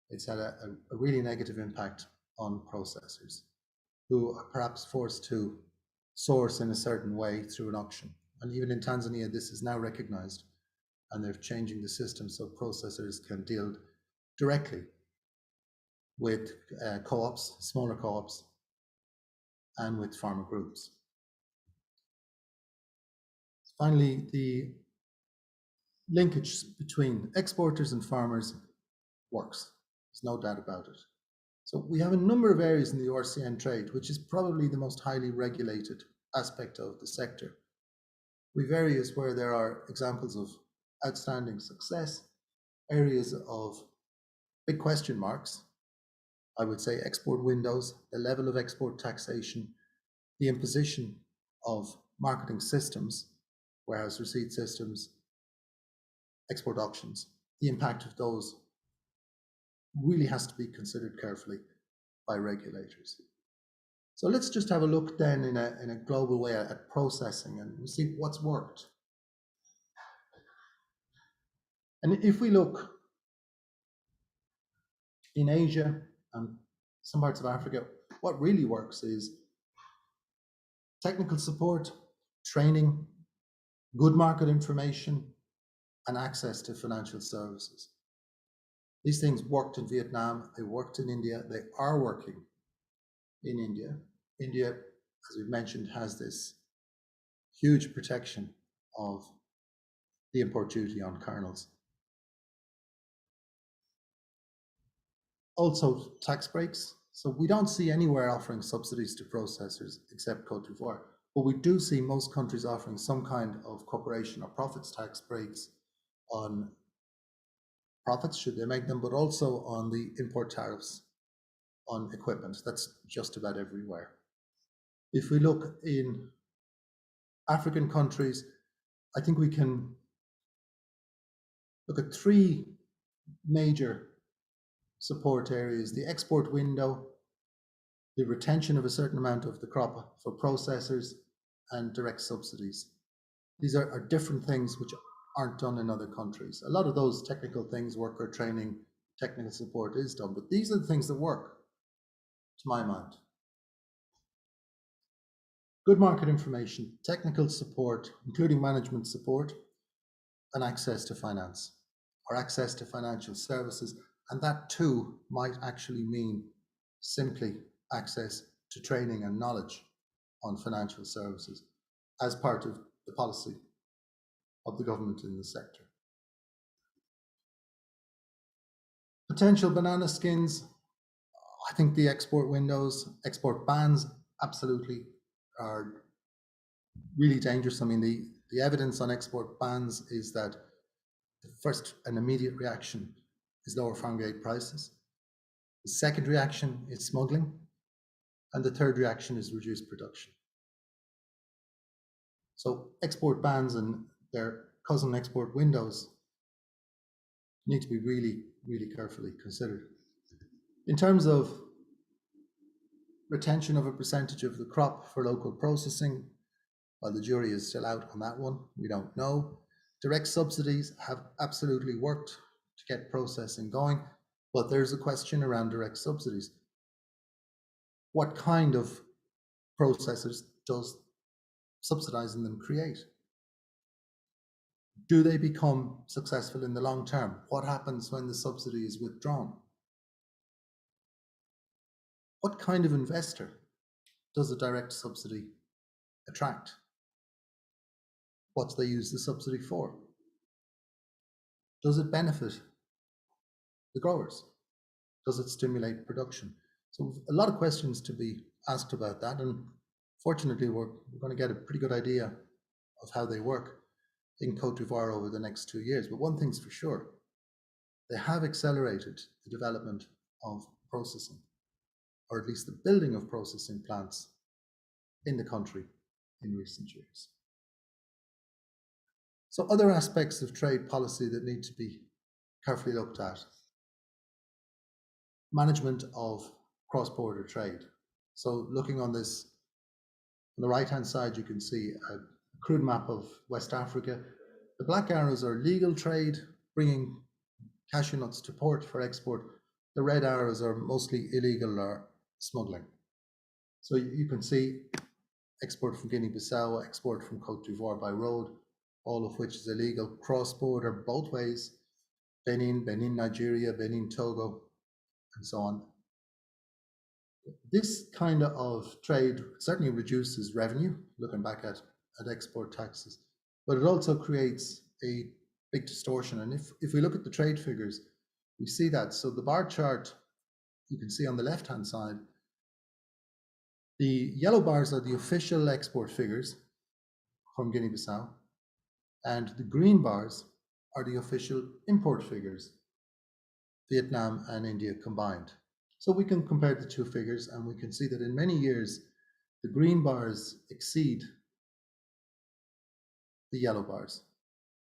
It's had a really negative impact on processors who are perhaps forced to source in a certain way through an auction. And even in Tanzania, this is now recognized, and they're changing the system so processors can deal directly with co-ops, smaller co-ops, and with farmer groups. Finally, the linkage between exporters and farmers works. There's no doubt about it. So we have a number of areas in the RCN trade, which is probably the most highly regulated aspect of the sector. We have areas where there are examples of outstanding success, areas of big question marks. I would say export windows, the level of export taxation, the imposition of marketing systems, warehouse receipt systems, export auctions. The impact of those really has to be considered carefully by regulators. So let's just have a look then in a global way at processing and see what's worked. And if we look in Asia and some parts of Africa, what really works is technical support, training, good market information, and access to financial services. These things worked in Vietnam, they worked in India, they are working in India. India, as we've mentioned, has this huge protection of the import duty on kernels. Also, tax breaks. So we don't see anywhere offering subsidies to processors except Cote d'Ivoire, but we do see most countries offering some kind of corporation or profits tax breaks on profits, should they make them, but also on the import tariffs on equipment. That's just about everywhere. If we look in African countries, I think we can look at three major support areas: the export window, the retention of a certain amount of the crop for processors, and direct subsidies. These are different things which aren't done in other countries. A lot of those technical things, worker training, technical support is done, but these are the things that work, to my mind. Good market information, technical support, including management support, and access to finance or access to financial services. And that too might actually mean simply access to training and knowledge on financial services as part of the policy of the government in the sector. Potential banana skins, I think the export windows, export bans absolutely are really dangerous. I mean, the evidence on export bans is that the first and immediate reaction is lower farm gate prices. The second reaction is smuggling. And the third reaction is reduced production. So export bans and their cousin export windows need to be really, really carefully considered. In terms of retention of a percentage of the crop for local processing, well, the jury is still out on that one. We don't know. Direct subsidies have absolutely worked to get processing going, but there's a question around direct subsidies. What kind of processors does subsidizing them create? Do they become successful in the long term? What happens when the subsidy is withdrawn? What kind of investor does a direct subsidy attract? What do they use the subsidy for? Does it benefit the growers? Does it stimulate production? So a lot of questions to be asked about that, and fortunately we're going to get a pretty good idea of how they work in Côte d'Ivoire over the next 2 years. But one thing's for sure, they have accelerated the development of processing, or at least the building of processing plants in the country in recent years. So other aspects of trade policy that need to be carefully looked at: management of cross-border trade. So looking on this, on the right-hand side, you can see a crude map of West Africa. The black arrows are legal trade, bringing cashew nuts to port for export. The red arrows are mostly illegal or smuggling. So you can see export from Guinea-Bissau, export from Côte d'Ivoire by road, all of which is illegal, cross-border both ways, Benin, Nigeria, Benin, Togo, and so on. This kind of trade certainly reduces revenue, looking back at export taxes, but it also creates a big distortion. And if we look at the trade figures, we see that. So the bar chart, you can see on the left-hand side, the yellow bars are the official export figures from Guinea-Bissau, and the green bars are the official import figures, Vietnam and India combined. So we can compare the two figures, and we can see that in many years, the green bars exceed the yellow bars,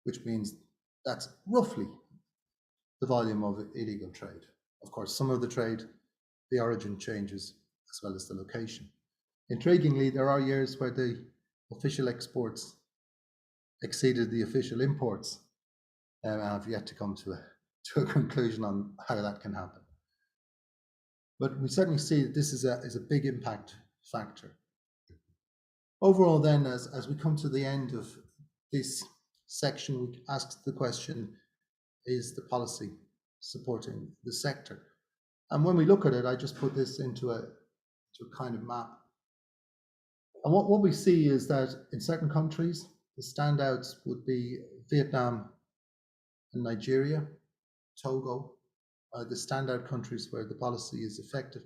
which means that's roughly the volume of illegal trade. Of course, some of the trade, the origin changes as well as the location. Intriguingly, there are years where the official exports exceeded the official imports, and I've yet to come to a conclusion on how that can happen. But we certainly see that this is a big impact factor. Overall then, as we come to the end of this section, we ask the question, is the policy supporting the sector? And when we look at it, I just put this into a kind of map. And what we see is that in certain countries, the standouts would be Vietnam and Nigeria, Togo, the standout countries where the policy is effective.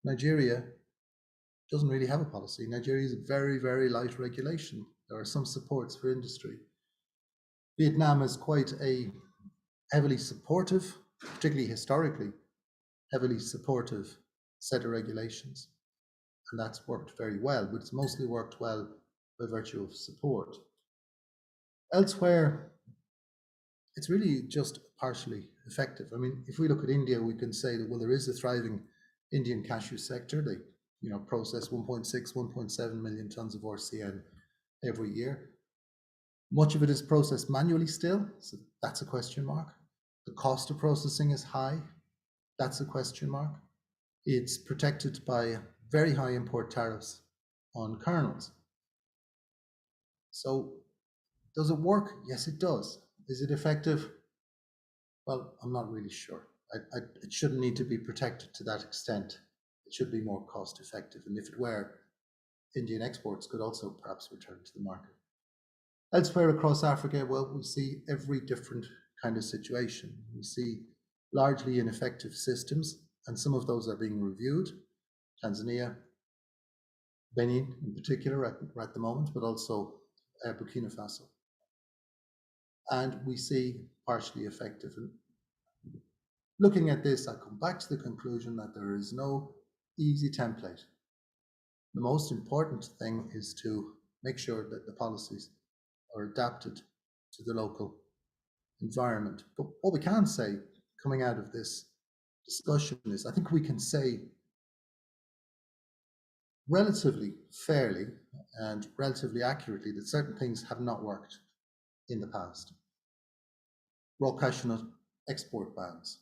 Nigeria doesn't really have a policy. Nigeria is very, very light regulation. There are some supports for industry. Vietnam is quite a heavily supportive, particularly historically, heavily supportive set of regulations. And that's worked very well, but it's mostly worked well by virtue of support. Elsewhere, it's really just partially effective. I mean, if we look at India, we can say that, well, there is a thriving Indian cashew sector. They, process 1.6, 1.7 million tons of RCN every year. Much of it is processed manually still, so that's a question mark. The cost of processing is high, that's a question mark. It's protected by very high import tariffs on kernels. So does it work? Yes, it does. Is it effective? Well, I'm not really sure. It shouldn't need to be protected to that extent. It should be more cost effective. And if it were, Indian exports could also perhaps return to the market. Elsewhere across Africa, well, we see every different kind of situation. We see largely ineffective systems, and some of those are being reviewed. Tanzania, Benin in particular at the moment, but also Burkina Faso. And we see partially effective. And looking at this, I come back to the conclusion that there is no easy template. The most important thing is to make sure that the policies are adapted to the local environment. But what we can say coming out of this discussion is, I think we can say relatively fairly and relatively accurately that certain things have not worked in the past. Raw cashew nut export bans,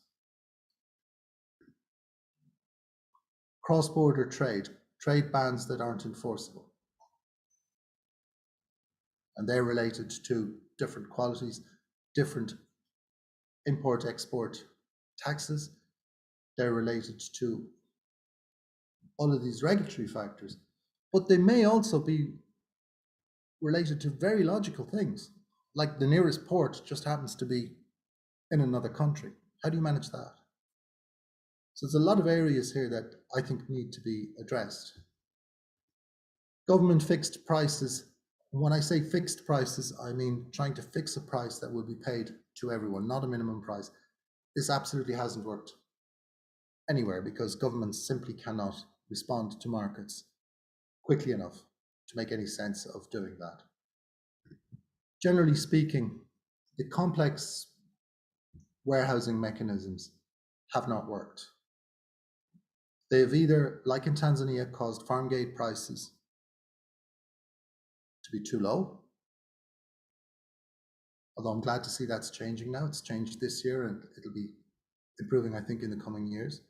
cross-border trade bans that aren't enforceable. And they're related to different qualities, different import-export taxes. They're related to all of these regulatory factors, but they may also be related to very logical things, like the nearest port just happens to be in another country. How do you manage that? So there's a lot of areas here that I think need to be addressed. Government fixed prices. When I say fixed prices, I mean trying to fix a price that will be paid to everyone, not a minimum price. This absolutely hasn't worked anywhere because governments simply cannot respond to markets quickly enough to make any sense of doing that. Generally speaking, the complex warehousing mechanisms have not worked. They have either, like in Tanzania, caused farm gate prices to be too low, although I'm glad to see that's changing now. It's changed this year and it'll be improving, I think, in the coming years.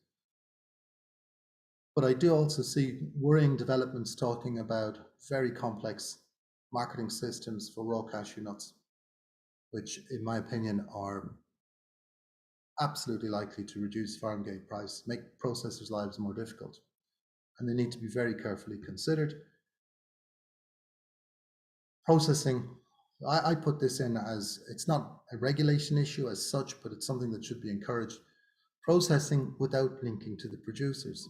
But I do also see worrying developments talking about very complex marketing systems for raw cashew nuts, which in my opinion are absolutely likely to reduce farm gate price, make processors' lives more difficult, and they need to be very carefully considered. Processing, I put this in as, it's not a regulation issue as such, but it's something that should be encouraged. Processing without linking to the producers.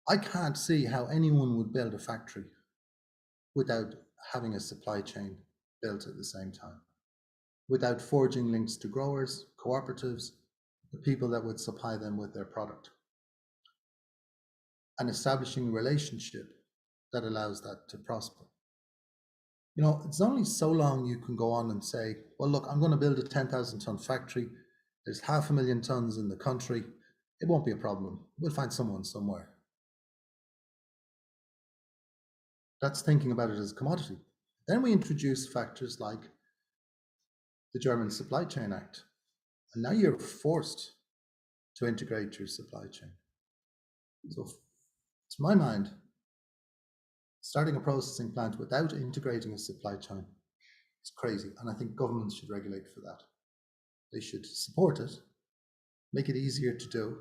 I can't see how anyone would build a factory without having a supply chain built at the same time, without forging links to growers, cooperatives, the people that would supply them with their product, and establishing a relationship that allows that to prosper. You know, it's only so long you can go on and say, well, look, I'm going to build a 10,000 ton factory. There's 500,000 tons in the country. It won't be a problem. We'll find someone somewhere. That's thinking about it as a commodity. Then we introduce factors like the German Supply Chain Act. And now you're forced to integrate your supply chain. So to my mind, starting a processing plant without integrating a supply chain is crazy. And I think governments should regulate for that. They should support it, make it easier to do,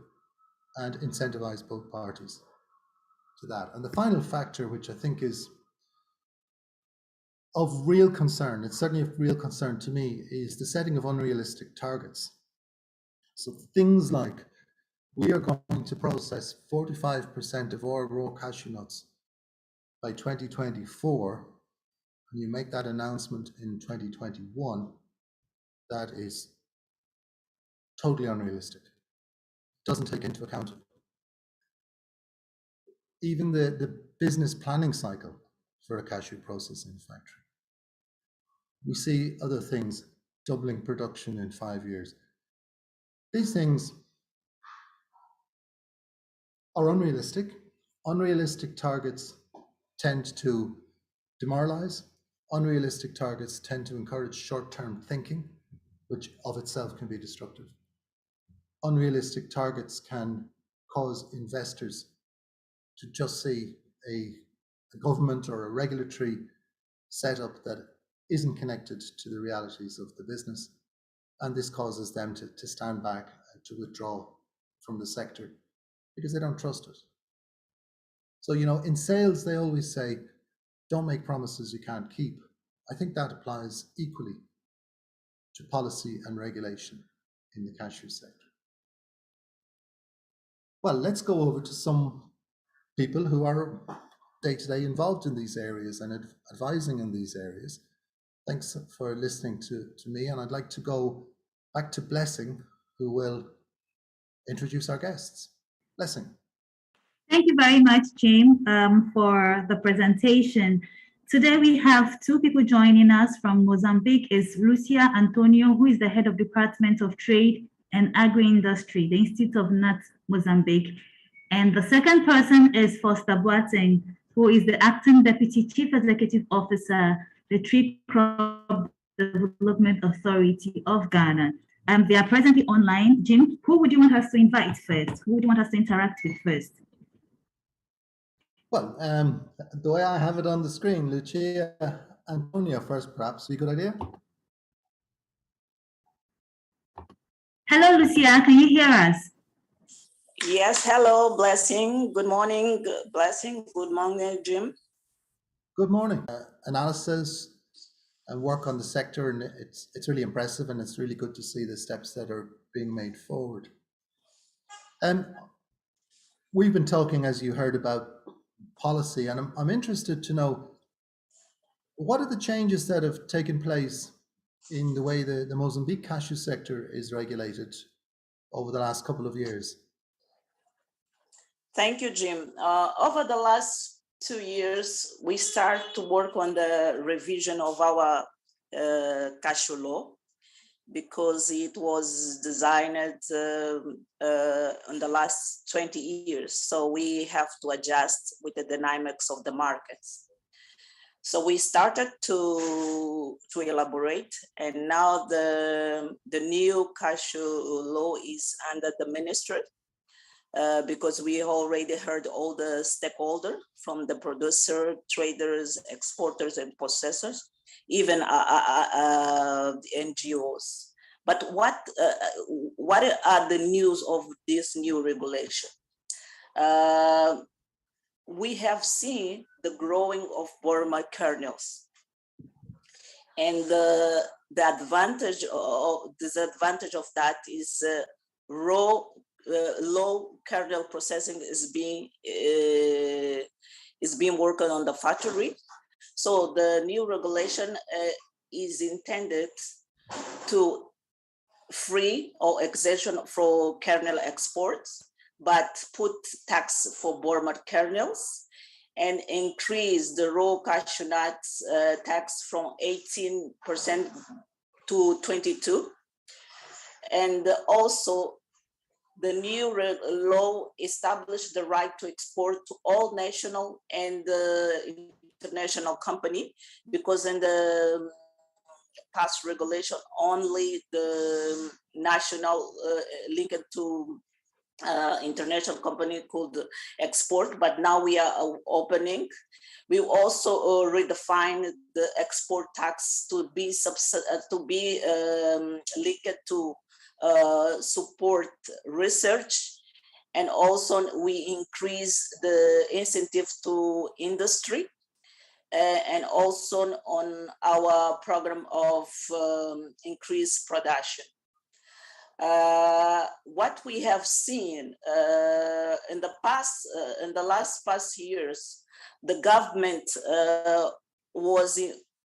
and incentivize both parties to that. And the final factor, which I think is of real concern, it's certainly of real concern to me, is the setting of unrealistic targets. So things like, we are going to process 45% of all raw cashew nuts by 2024, and you make that announcement in 2021, that is totally unrealistic. It doesn't take into account even the business planning cycle for a cashew processing factory. We see other things, doubling production in 5 years. These things are unrealistic. Unrealistic targets tend to demoralize. Unrealistic targets tend to encourage short-term thinking, which of itself can be destructive. Unrealistic targets can cause investors to just see a government or a regulatory setup that isn't connected to the realities of the business. And this causes them to stand back, to withdraw from the sector because they don't trust it. So, you know, in sales, they always say, don't make promises you can't keep. I think that applies equally to policy and regulation in the cashew sector. Well, let's go over to some people who are day-to-day involved in these areas and advising in these areas. Thanks for listening to me, and I'd like to go back to Blessing, who will introduce our guests. Blessing. Thank you very much, Jim, for the presentation. Today we have two people joining us from Mozambique. Is Lucia Antonio, who is the head of Department of Trade and Agri-Industry, the Institute of Nuts, Mozambique. And the second person is Foster Boateng, who is the Acting Deputy Chief Executive Officer, the Tree Crop Development Authority of Ghana. They are presently online. Jim, who would you want us to invite first? Who would you want us to interact with first? Well, the way I have it on the screen, Lucia Antonio first, perhaps, be a good idea. Hello, Lucia, can you hear us? Yes, hello, Blessing. Good morning, Blessing. Good morning, Jim. Good morning. Analysis and work on the sector, and it's really impressive, and it's really good to see the steps that are being made forward. We've been talking, as you heard, about policy, and I'm interested to know, what are the changes that have taken place in the way the Mozambique cashew sector is regulated over the last couple of years? Thank you, Jim. Over the last 2 years, we start to work on the revision of our cashew law, because it was designed in the last 20 years. So we have to adjust with the dynamics of the markets. So we started to elaborate, and now the new cashew law is under the ministry, because we already heard all the stakeholders, from the producer, traders, exporters, and processors, even the NGOs. But what are the news of this new regulation? We have seen the growing of Burma kernels, and the disadvantage of that is low kernel processing is being worked on the factory. So the new regulation is intended to free or exemption for kernel exports, but put tax for Burma kernels and increase the raw cashew nuts tax from 18% to 22%. And also, the new law established the right to export to all national and international company, because in the past regulation, only the national linked to international company could export, but now we are opening. We also redefine the export tax to be linked to support research, and also we increase the incentive to industry, and also on our program of increased production. What we have seen in the last years, the government was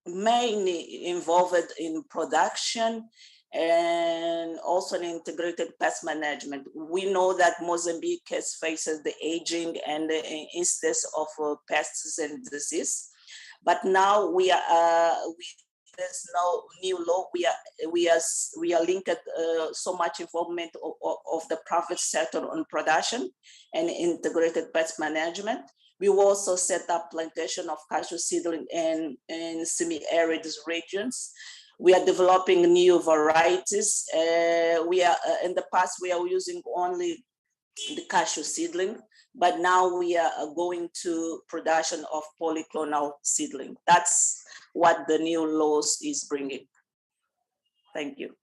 mainly involved in production and also an integrated pest management. We know that Mozambique has faced the aging and the incidence of pests and disease, but now there's no new law. We are linked so much involvement of the private sector on production and integrated pest management. We will also set up plantation of cashew seedling in semi-arid regions. We are developing new varieties. We are in the past we are using only the cashew seedling, but now we are going to production of polyclonal seedling. That's what the new laws is bringing. Thank you.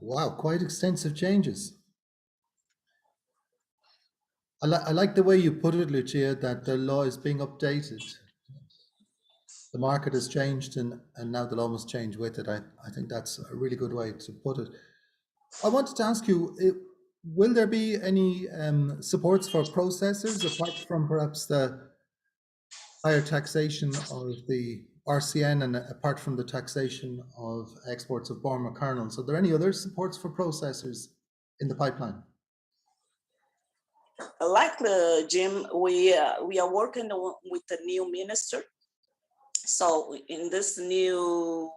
Wow, quite extensive changes. I like the way you put it, Lucia, that the law is being updated. The market has changed and now the law must change with it. I think that's a really good way to put it. I wanted to ask you, will there be any supports for processors apart from perhaps the higher taxation of the RCN and apart from the taxation of exports of Burma kernels? Are there any other supports for processors in the pipeline? Like Jim, we are working with the new minister. So in this new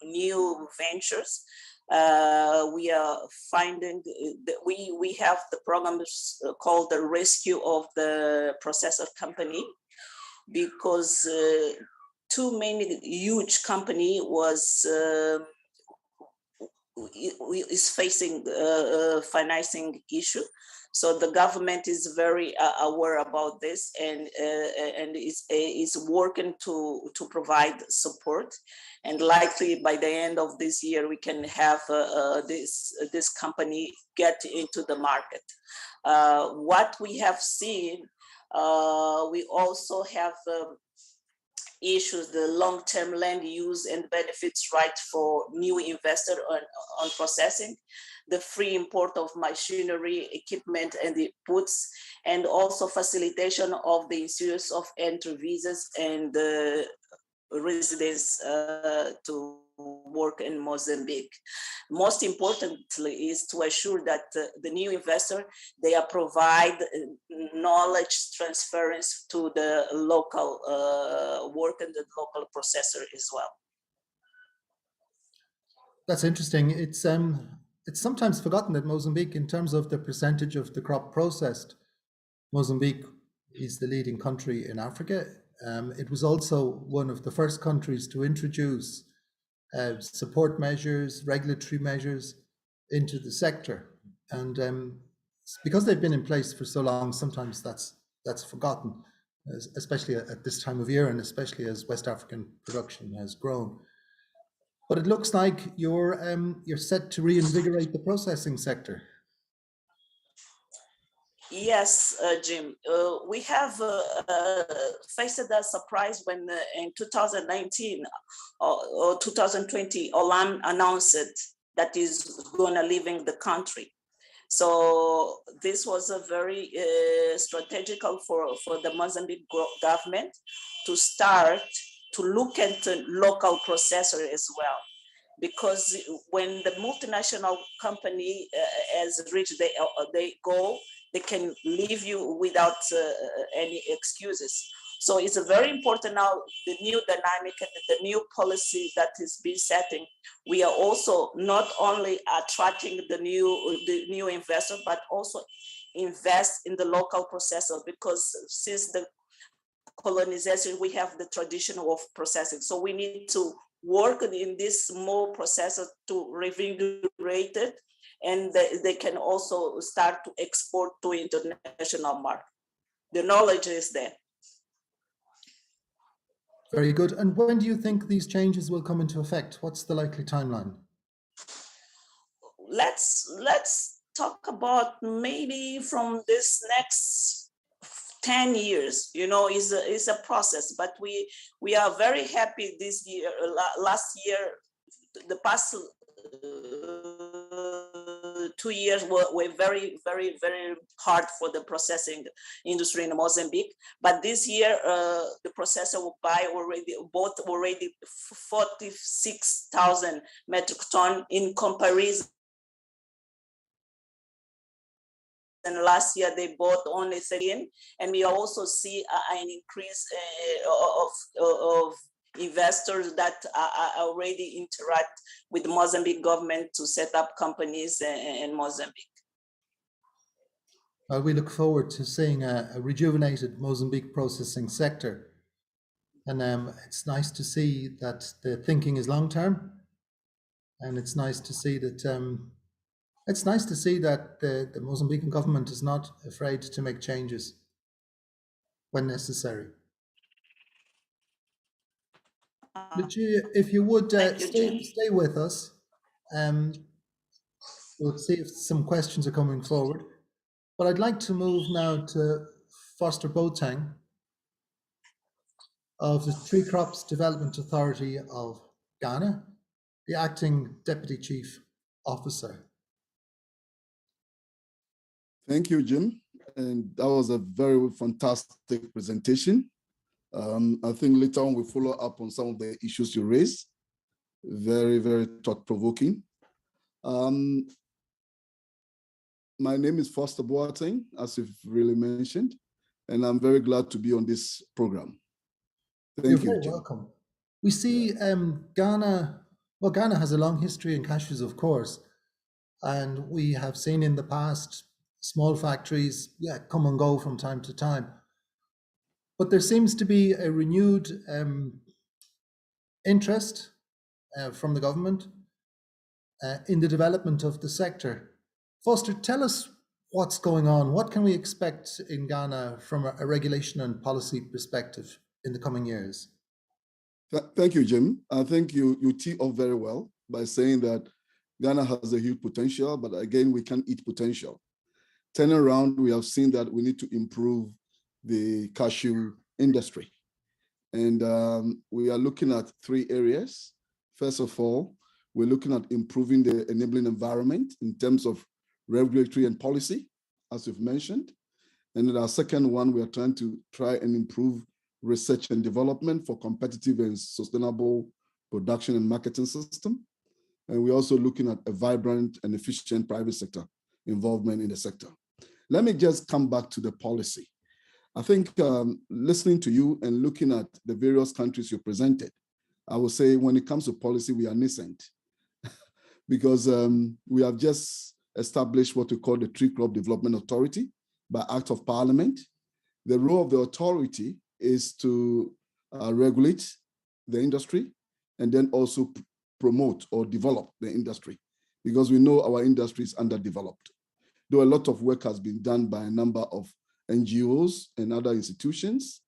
ventures, we are finding that we have the programs called the rescue of the processor company, because too many huge company is facing financing issue. So the government is very aware about this and is working to provide support. And likely by the end of this year, we can have this company get into the market. What we have seen, we also have issues, the long-term land use and benefits right for new investor on processing, the free import of machinery, equipment, and the goods, and also facilitation of the issues of entry visas and the residents to work in Mozambique. Most importantly is to assure that the new investor, they are provide knowledge transference to the local work and the local processor as well. That's interesting. It's sometimes forgotten that Mozambique, in terms of the percentage of the crop processed, Mozambique is the leading country in Africa. It was also one of the first countries to introduce support measures, regulatory measures into the sector. And because they've been in place for so long, sometimes that's forgotten, especially at this time of year and especially as West African production has grown. But it looks like you're set to reinvigorate the processing sector. Yes, Jim. We have faced a surprise when in 2019 or 2020, Olam announced that is going to leaving the country. So this was a very strategical for the Mozambique government to start to look at the local processor as well. Because when the multinational company has reached their goal, they can leave you without any excuses. So it's a very important now, the new dynamic and the new policy that is being setting. We are also not only attracting the new investor, but also invest in the local processor, because since the colonization, we have the tradition of processing. So we need to work in this small processor to reinvigorate it, and they can also start to export to international market. The knowledge is there. Very good. And when do you think these changes will come into effect? What's the likely timeline? Let's talk about maybe from this next 10 years, is a process, but we are very happy this year, last year, the past 2 years were very, very, very hard for the processing industry in Mozambique. But this year, the processor will bought already 46,000 metric ton in comparison. And last year they bought only 13, and we also see an increase of investors that already interact with the Mozambique government to set up companies in Mozambique. Well, we look forward to seeing a rejuvenated Mozambique processing sector. And it's nice to see that the thinking is long-term. And it's nice to see that the Mozambican government is not afraid to make changes when necessary. Lucia, if you would stay with us, we'll see if some questions are coming forward. But I'd like to move now to Foster Boateng of the Tree Crops Development Authority of Ghana, the acting Deputy Chief Officer. Thank you, Jim. And that was a very fantastic presentation. I think later on we'll follow up on some of the issues you raised. Very, very thought-provoking. My name is Foster Boateng, as you've really mentioned, and I'm very glad to be on this program. Thank you. You're very welcome. We see Ghana has a long history in cashews, of course, and we have seen in the past small factories come and go from time to time. But there seems to be a renewed interest from the government in the development of the sector. Foster, tell us what's going on. What can we expect in Ghana from a regulation and policy perspective in the coming years? Thank you, Jim. I think you tee off very well by saying that Ghana has a huge potential, but again, we can't eat potential. Turn around, we have seen that we need to improve the cashew industry. And we are looking at 3 areas. First of all, we're looking at improving the enabling environment in terms of regulatory and policy, as you've mentioned. And then our second one, we are trying to improve research and development for competitive and sustainable production and marketing system. And we're also looking at a vibrant and efficient private sector involvement in the sector. Let me just come back to the policy. I think listening to you and looking at the various countries you presented, I would say when it comes to policy, we are nascent because we have just established what we call the Tree Crop Development Authority by Act of Parliament. The role of the authority is to regulate the industry and then also promote or develop the industry, because we know our industry is underdeveloped. Though a lot of work has been done by a number of NGOs and other institutions,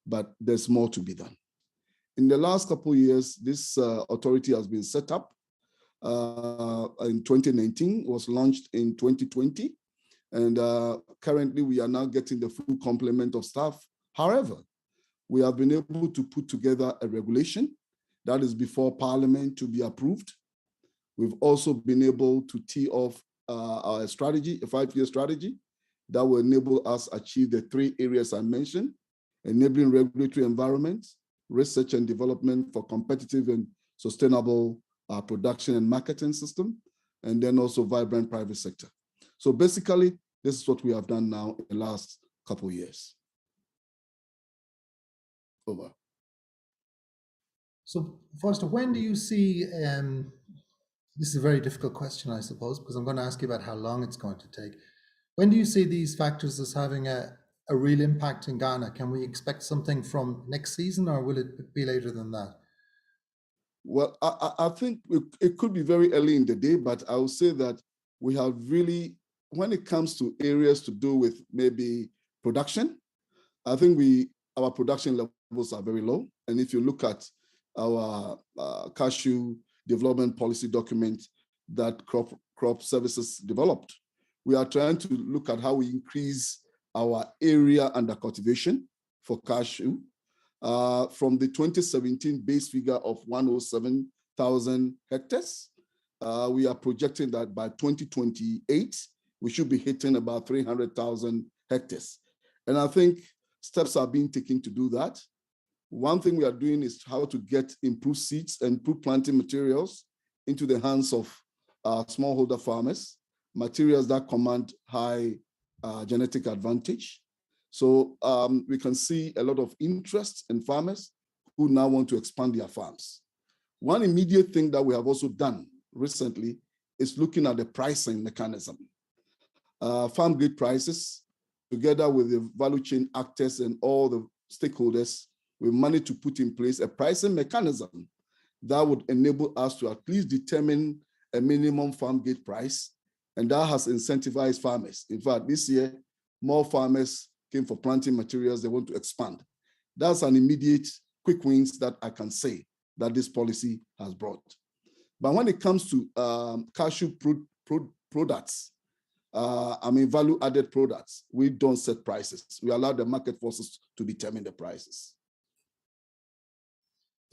but there's more to be done. In the last couple of years, this authority has been set up in 2019, was launched in 2020, and currently we are now getting the full complement of staff. However, we have been able to put together a regulation that is before Parliament to be approved. We've also been able to tee off our strategy, a 5-year strategy that will enable us achieve the 3 areas I mentioned: enabling regulatory environments, research and development for competitive and sustainable production and marketing system, and then also vibrant private sector. So basically, this is what we have done now in the last couple of years. Over. So Foster, when do you see, this is a very difficult question, I suppose, because I'm going to ask you about how long it's going to take. When do you see these factors as having a real impact in Ghana? Can we expect something from next season, or will it be later than that? Well, I think it could be very early in the day, but I would say that we have really, when it comes to areas to do with maybe production, I think our production levels are very low. And if you look at our cashew development policy document that crop services developed, we are trying to look at how we increase our area under cultivation for cashew from the 2017 base figure of 107,000 hectares we are projecting that by 2028, we should be hitting about 300,000 hectares. And I think steps are being taken to do that. One thing we are doing is how to get improved seeds and improved planting materials into the hands of smallholder farmers, materials that command high genetic advantage. So we can see a lot of interest in farmers who now want to expand their farms. One immediate thing that we have also done recently is looking at the pricing mechanism. Farm gate prices, together with the value chain actors and all the stakeholders, we managed to put in place a pricing mechanism that would enable us to at least determine a minimum farm gate price, and that has incentivized farmers. In fact, this year, more farmers came for planting materials, they want to expand. That's an immediate quick wins that I can say that this policy has brought. But when it comes to cashew products, value-added products, we don't set prices. We allow the market forces to determine the prices.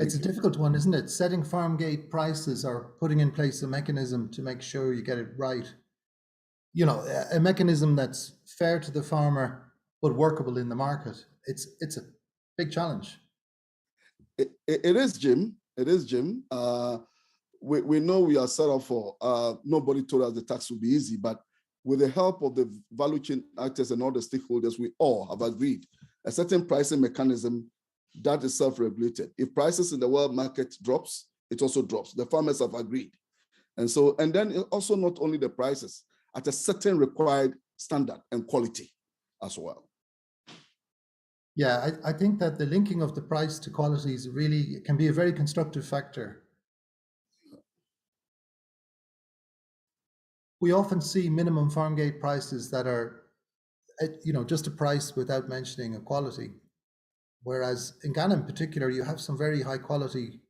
It's a difficult one, isn't it? Setting farm gate prices or putting in place a mechanism to make sure you get it right. You know, a mechanism that's fair to the farmer, but workable in the market. It's a big challenge. It is, Jim. It is, Jim. We know we are set up for, nobody told us the tax would be easy, but with the help of the value chain actors and all the stakeholders, we all have agreed a certain pricing mechanism that is self-regulated. If prices in the world market drops, it also drops. The farmers have agreed. And then also not only the prices, at a certain required standard and quality as well. Yeah, I think that the linking of the price to quality is really can be a very constructive factor. We often see minimum farm gate prices that are, just a price without mentioning a quality. Whereas in Ghana in particular, you have some very high quality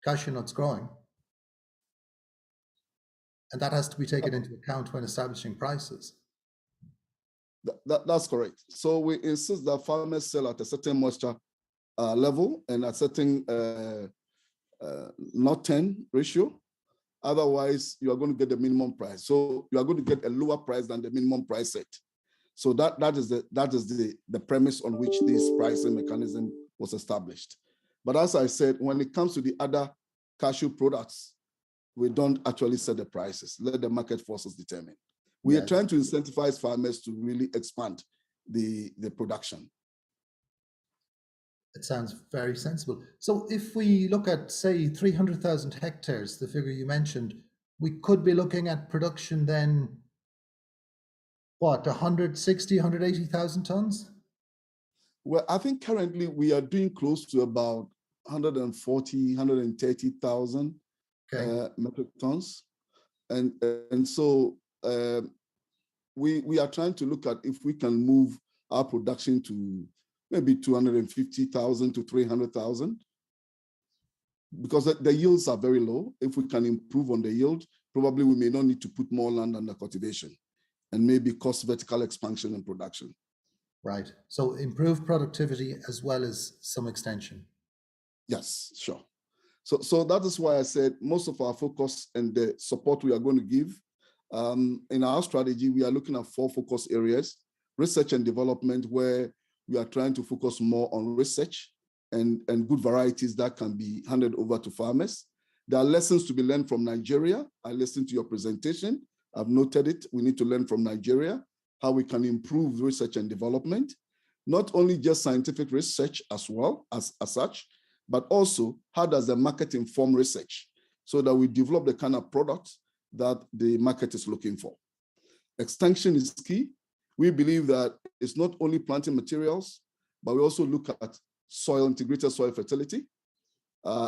cashew nuts growing. And that has to be taken into account when establishing prices. That's correct. So we insist that farmers sell at a certain moisture level and a certain not 10 ratio. Otherwise, you are going to get the minimum price. So you are going to get a lower price than the minimum price set. So that is the premise on which this pricing mechanism was established. But as I said, when it comes to the other cashew products, we don't actually set the prices. Let the market forces determine. We are trying to incentivize farmers to really expand the production. It sounds very sensible. So if we look at, say, 300,000 hectares, the figure you mentioned, we could be looking at production then, what, 160, 180,000 tons? Well, I think currently we are doing close to about 140, 130,000 metric tons. And so we are trying to look at if we can move our production to maybe 250,000 to 300,000, because the yields are very low. If we can improve on the yield, probably we may not need to put more land under cultivation and maybe cost vertical expansion and production. Right. So improve productivity as well as some extension. Yes, sure. So that is why I said most of our focus and the support we are going to give in our strategy, we are looking at 4 focus areas: research and development, where we are trying to focus more on research and good varieties that can be handed over to farmers. There are lessons to be learned from Nigeria. I listened to your presentation. I've noted it. We need to learn from Nigeria how we can improve research and development, not only just scientific research as well as such, but also how does the market inform research so that we develop the kind of product that the market is looking for. Extension is key. We believe that it's not only planting materials, but we also look at soil, integrated soil fertility,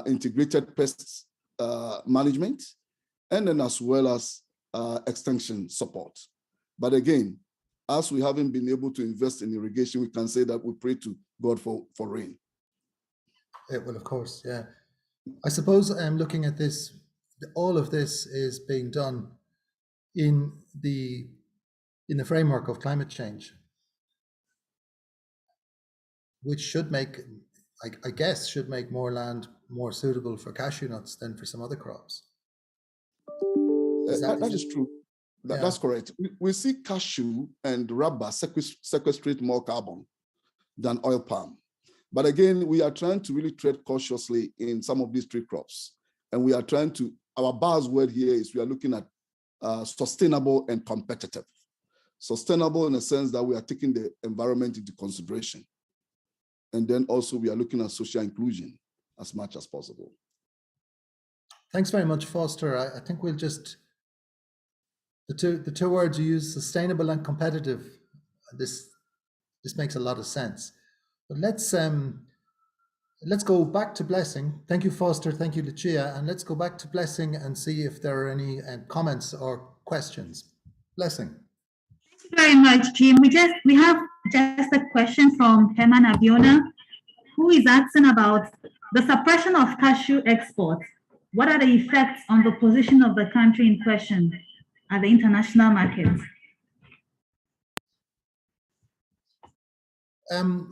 integrated pests management, and then as well as extension support. But again, as we haven't been able to invest in irrigation, we can say that we pray to God for rain. Yeah, well, of course, yeah. I suppose I'm looking at this, all of this is being done in the framework of climate change, which should make, I guess, should make more land more suitable for cashew nuts than for some other crops. That is true. That's correct. We see cashew and rubber sequestrate more carbon than oil palm. But again, we are trying to really tread cautiously in some of these tree crops. And we are trying to, our buzzword here is we are looking at sustainable and competitive. Sustainable in the sense that we are taking the environment into consideration. And then also we are looking at social inclusion as much as possible. Thanks very much, Foster. I think we'll just, the two words you use, sustainable and competitive, this makes a lot of sense. But let's go back to Blessing. Thank you, Foster. Thank you, Lucia. And let's go back to Blessing and see if there are any comments or questions. Blessing. Thank you very much, Jim. We have just a question from Herman Abiona, who is asking about the suppression of cashew exports. What are the effects on the position of the country in question at the international markets?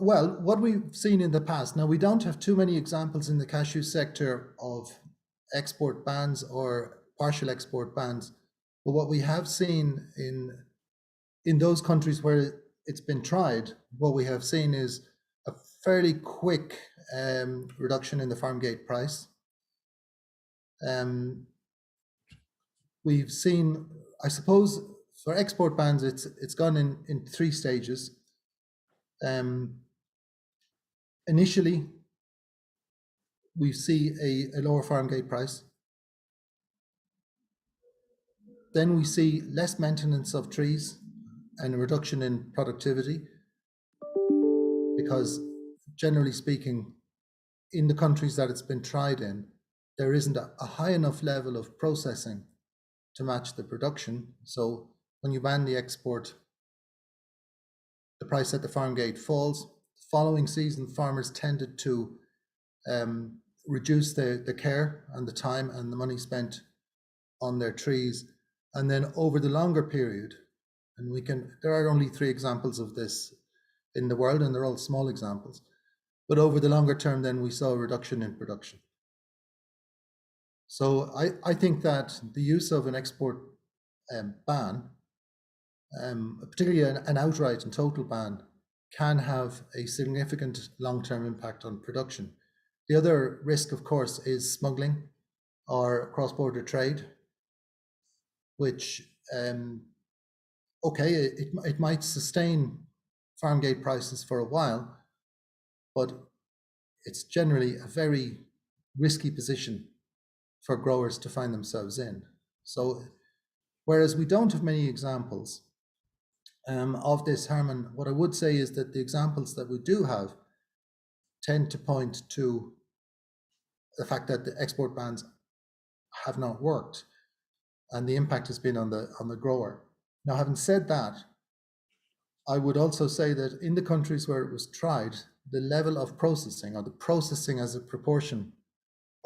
Well, what we've seen in the past, now we don't have too many examples in the cashew sector of export bans or partial export bans, but what we have seen in those countries where it's been tried, what we have seen is a fairly quick reduction in the farm gate price. We've seen, I suppose, for export bans, it's gone in three stages. Initially, we see a lower farm gate price. Then we see less maintenance of trees and a reduction in productivity, because generally speaking, in the countries that it's been tried in, there isn't a high enough level of processing to match the production. So when you ban the export, the price at the farm gate falls. The following season, farmers tended to reduce the care and the time and the money spent on their trees. And then over the longer period, and there are only 3 examples of this in the world, and they're all small examples, but over the longer term, then we saw a reduction in production. So I think that the use of an export ban, particularly an outright and total ban, can have a significant long-term impact on production. The other risk, of course, is smuggling or cross-border trade, which, okay, it might sustain farm gate prices for a while, but it's generally a very risky position for growers to find themselves in. So, whereas we don't have many examples of this, Herman, what I would say is that the examples that we do have tend to point to the fact that the export bans have not worked, and the impact has been on the grower. Now, having said that, I would also say that in the countries where it was tried, the level of processing, or the processing as a proportion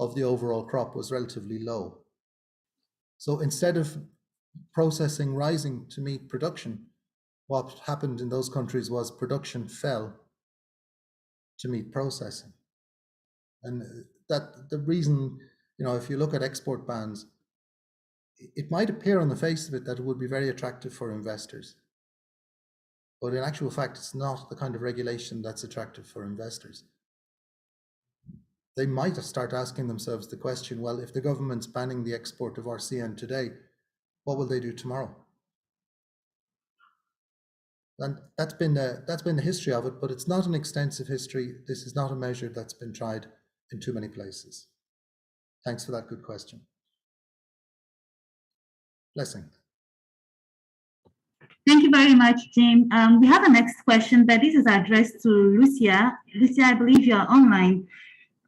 of the overall crop, was relatively low. So instead of processing rising to meet production, what happened in those countries was production fell to meet processing. And that the reason, if you look at export bans, it might appear on the face of it that it would be very attractive for investors. But in actual fact, it's not the kind of regulation that's attractive for investors. They might start asking themselves the question, well, if the government's banning the export of RCN today, what will they do tomorrow? And that's been the history of it, but it's not an extensive history. This is not a measure that's been tried in too many places. Thanks for that good question. Blessing. Thank you very much, Jim. We have a next question, but this is addressed to Lucia. Lucia, I believe you are online.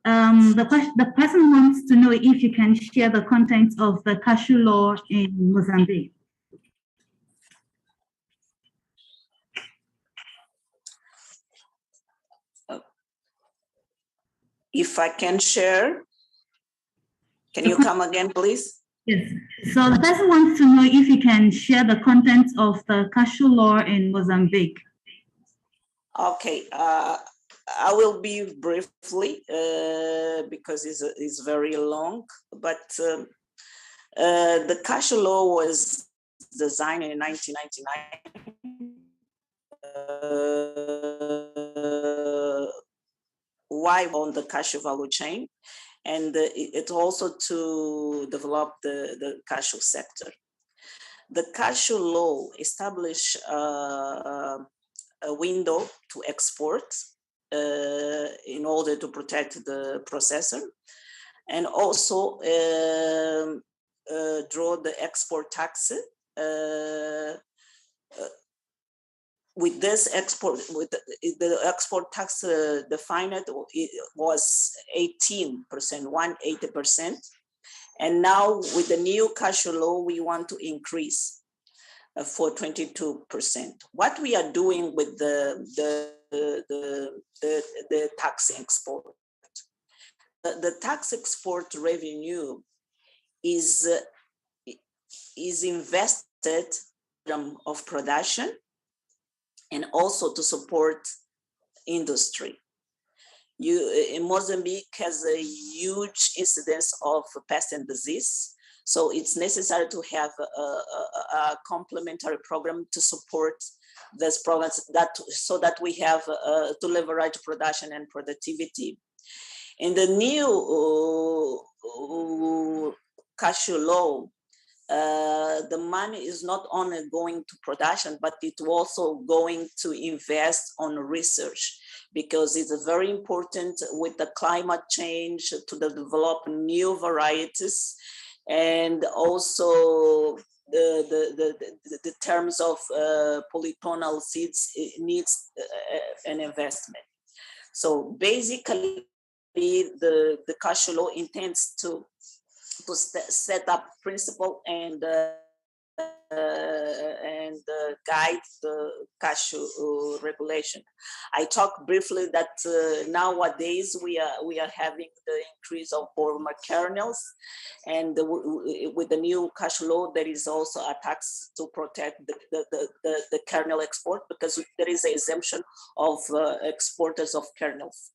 The person wants to know if you can share the contents of the cashew law in Mozambique. If I can share, can you come again, please? Yes. So the person wants to know if you can share the contents of the cashew law in Mozambique. Okay. I will be briefly because it's very long, but The Cashew Law was designed in 1999. Why on the cashew value chain, and it also to develop the cashew sector. The Cashew Law established a window to export in order to protect the processor, and also draw the export tax. With this export, with the export tax defined, it was 18%, 180%. And now with the new Cashew Law, we want to increase for 22%. What we are doing with the tax export, the tax export revenue is invested of production and also to support industry. In Mozambique has a huge incidence of pest and disease. So it's necessary to have a complementary program to support these programs so that we have to leverage production and productivity. In the new Cashew Law, the money is not only going to production, but it's also going to invest on research, because it's very important with the climate change to develop new varieties, and also the terms of polyclonal seeds, it needs an investment. So basically, the Cashew Law intends to set up principle and guide the cashew regulation. I talked briefly that nowadays we are having the increase of former kernels, and with the new Cashew Law, there is also a tax to protect the kernel export, because there is an exemption of exporters of kernels.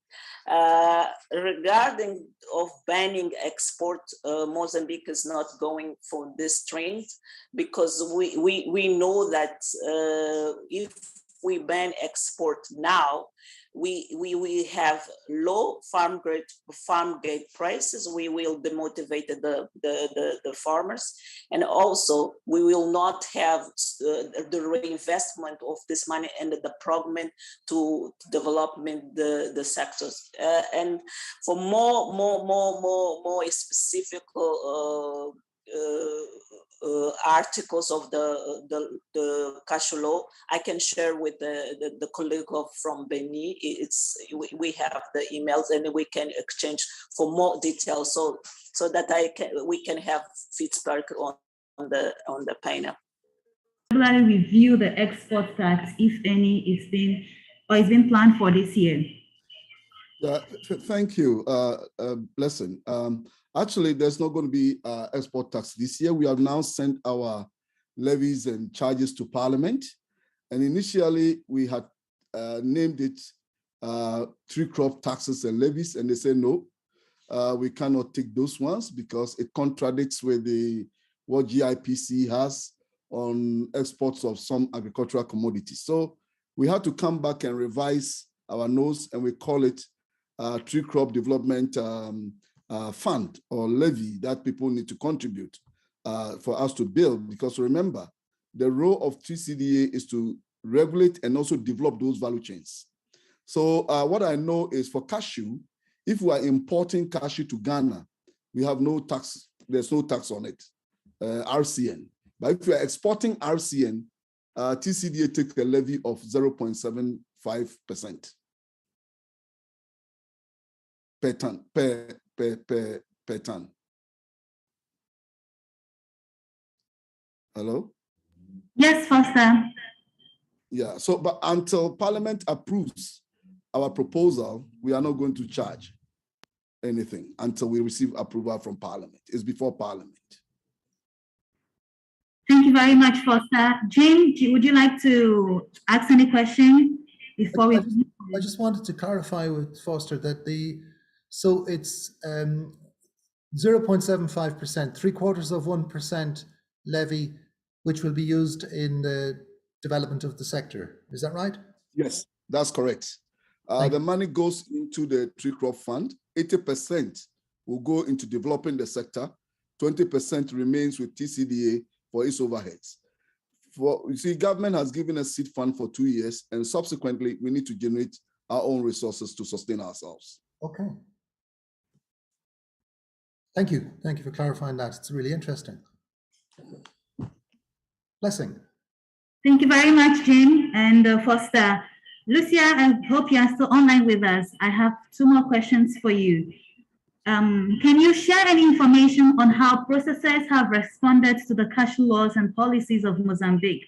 Regarding of banning export, Mozambique is not going for this trend, because we know that if we ban export now, we have low farm gate prices. We will demotivate the farmers, and also we will not have the reinvestment of this money and the development to development the sectors. And for more specific articles of the Cashew Law, I can share with the colleague from Benin. We have the emails and we can exchange for more details, so that we can have Fitzpatrick on the panel. Regularly review the export tax, if any, is being planned for this year. Thank you, Blessing. Actually, there's not going to be export tax this year. We have now sent our levies and charges to Parliament. And initially, we had named it tree crop taxes and levies, and they said, no, we cannot take those ones because it contradicts with what GIPC has on exports of some agricultural commodities. So we had to come back and revise our notes, and we call it tree crop development fund or levy that people need to contribute for us to build. Because remember, the role of TCDA is to regulate and also develop those value chains. So what I know is for cashew, if we are importing cashew to Ghana, we have no tax, there's no tax on it, RCN. But if we are exporting RCN, TCDA takes a levy of 0.75% per ton, per ton. Hello? Yes, Foster. Yeah, so but until Parliament approves our proposal, we are not going to charge anything until we receive approval from Parliament. It's before Parliament. Thank you very much, Foster. Jim, would you like to ask any question before we? I just wanted to clarify with Foster that so it's 0.75%, 0.75% levy, which will be used in the development of the sector. Is that right? Yes, that's correct. The money goes into the tree crop fund. 80% will go into developing the sector. 20% remains with TCDA for its overheads. You see, government has given us seed fund for 2 years, and subsequently we need to generate our own resources to sustain ourselves. Okay. Thank you. Thank you for clarifying that. It's really interesting. Blessing. Thank you very much, Jim and Foster. Lucia, I hope you are still online with us. I have 2 more questions for you. Can you share any information on how processors have responded to the cashew laws and policies of Mozambique?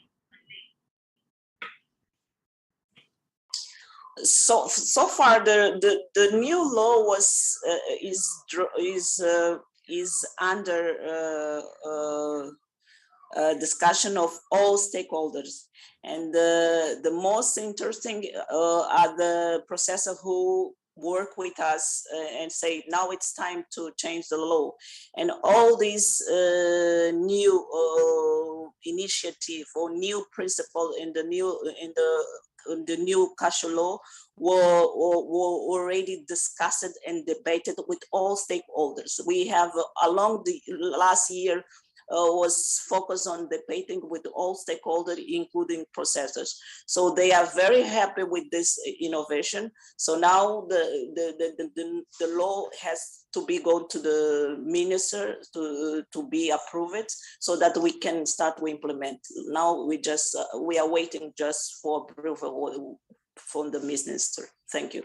So far, the new law is under discussion of all stakeholders, and the most interesting are the processors who work with us and say now it's time to change the law, and all these new initiative or new principle in the new cashew law were already discussed and debated with all stakeholders. We have along the last year was focused on debating with all stakeholders, including processors. So they are very happy with this innovation. So now the law has to be going to the minister to be approved so that we can start to implement. Now we are waiting just for approval from the minister. Thank you.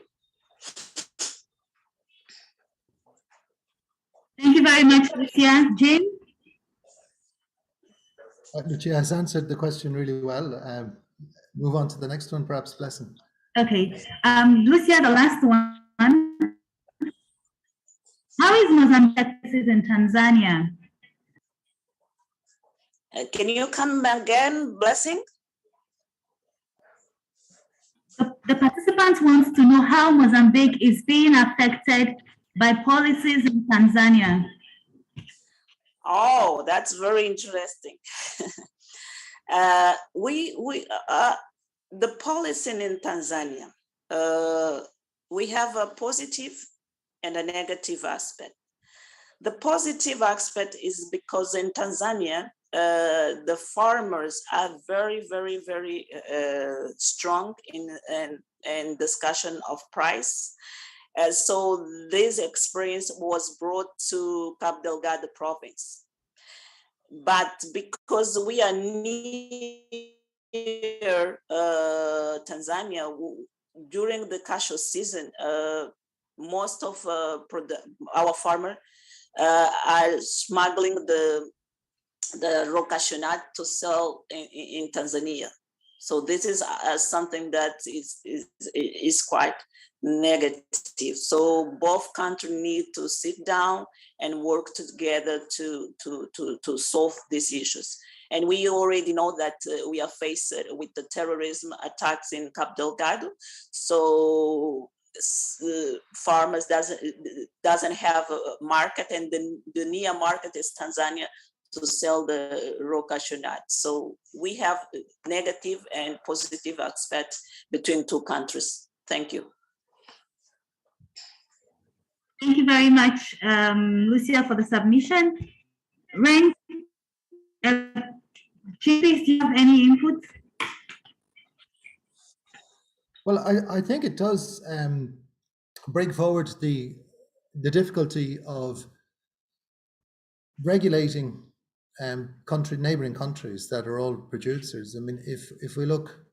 Thank you very much, Lucia. Jim? Lucia has answered the question really well. Move on to the next one, perhaps, Blessing. Okay. Lucia, the last one. How is Mozambique in Tanzania? Can you come again, Blessing? The participant wants to know how Mozambique is being affected by policies in Tanzania. Oh, that's very interesting. The policy in Tanzania, we have a positive and a negative aspect. The positive aspect is because in Tanzania, the farmers are very, very, very strong in discussion of price. So this experience was brought to Cabo Delgado province. But because we are near Tanzania, during the cashew season, most of our farmers are smuggling the raw cashew nut to sell in Tanzania. So this is something that is quite negative. So both countries need to sit down and work together to solve these issues. And we already know that we are faced with the terrorism attacks in Cabo Delgado. So farmers doesn't have a market, and the near market is Tanzania to sell the raw cashew nut. So we have negative and positive aspects between 2 countries. Thank you. Thank you very much, Lucia, for the submission. Ren, please, do you have any input? Well, I think it does bring forward the difficulty of regulating neighboring countries that are all producers. I mean, if we look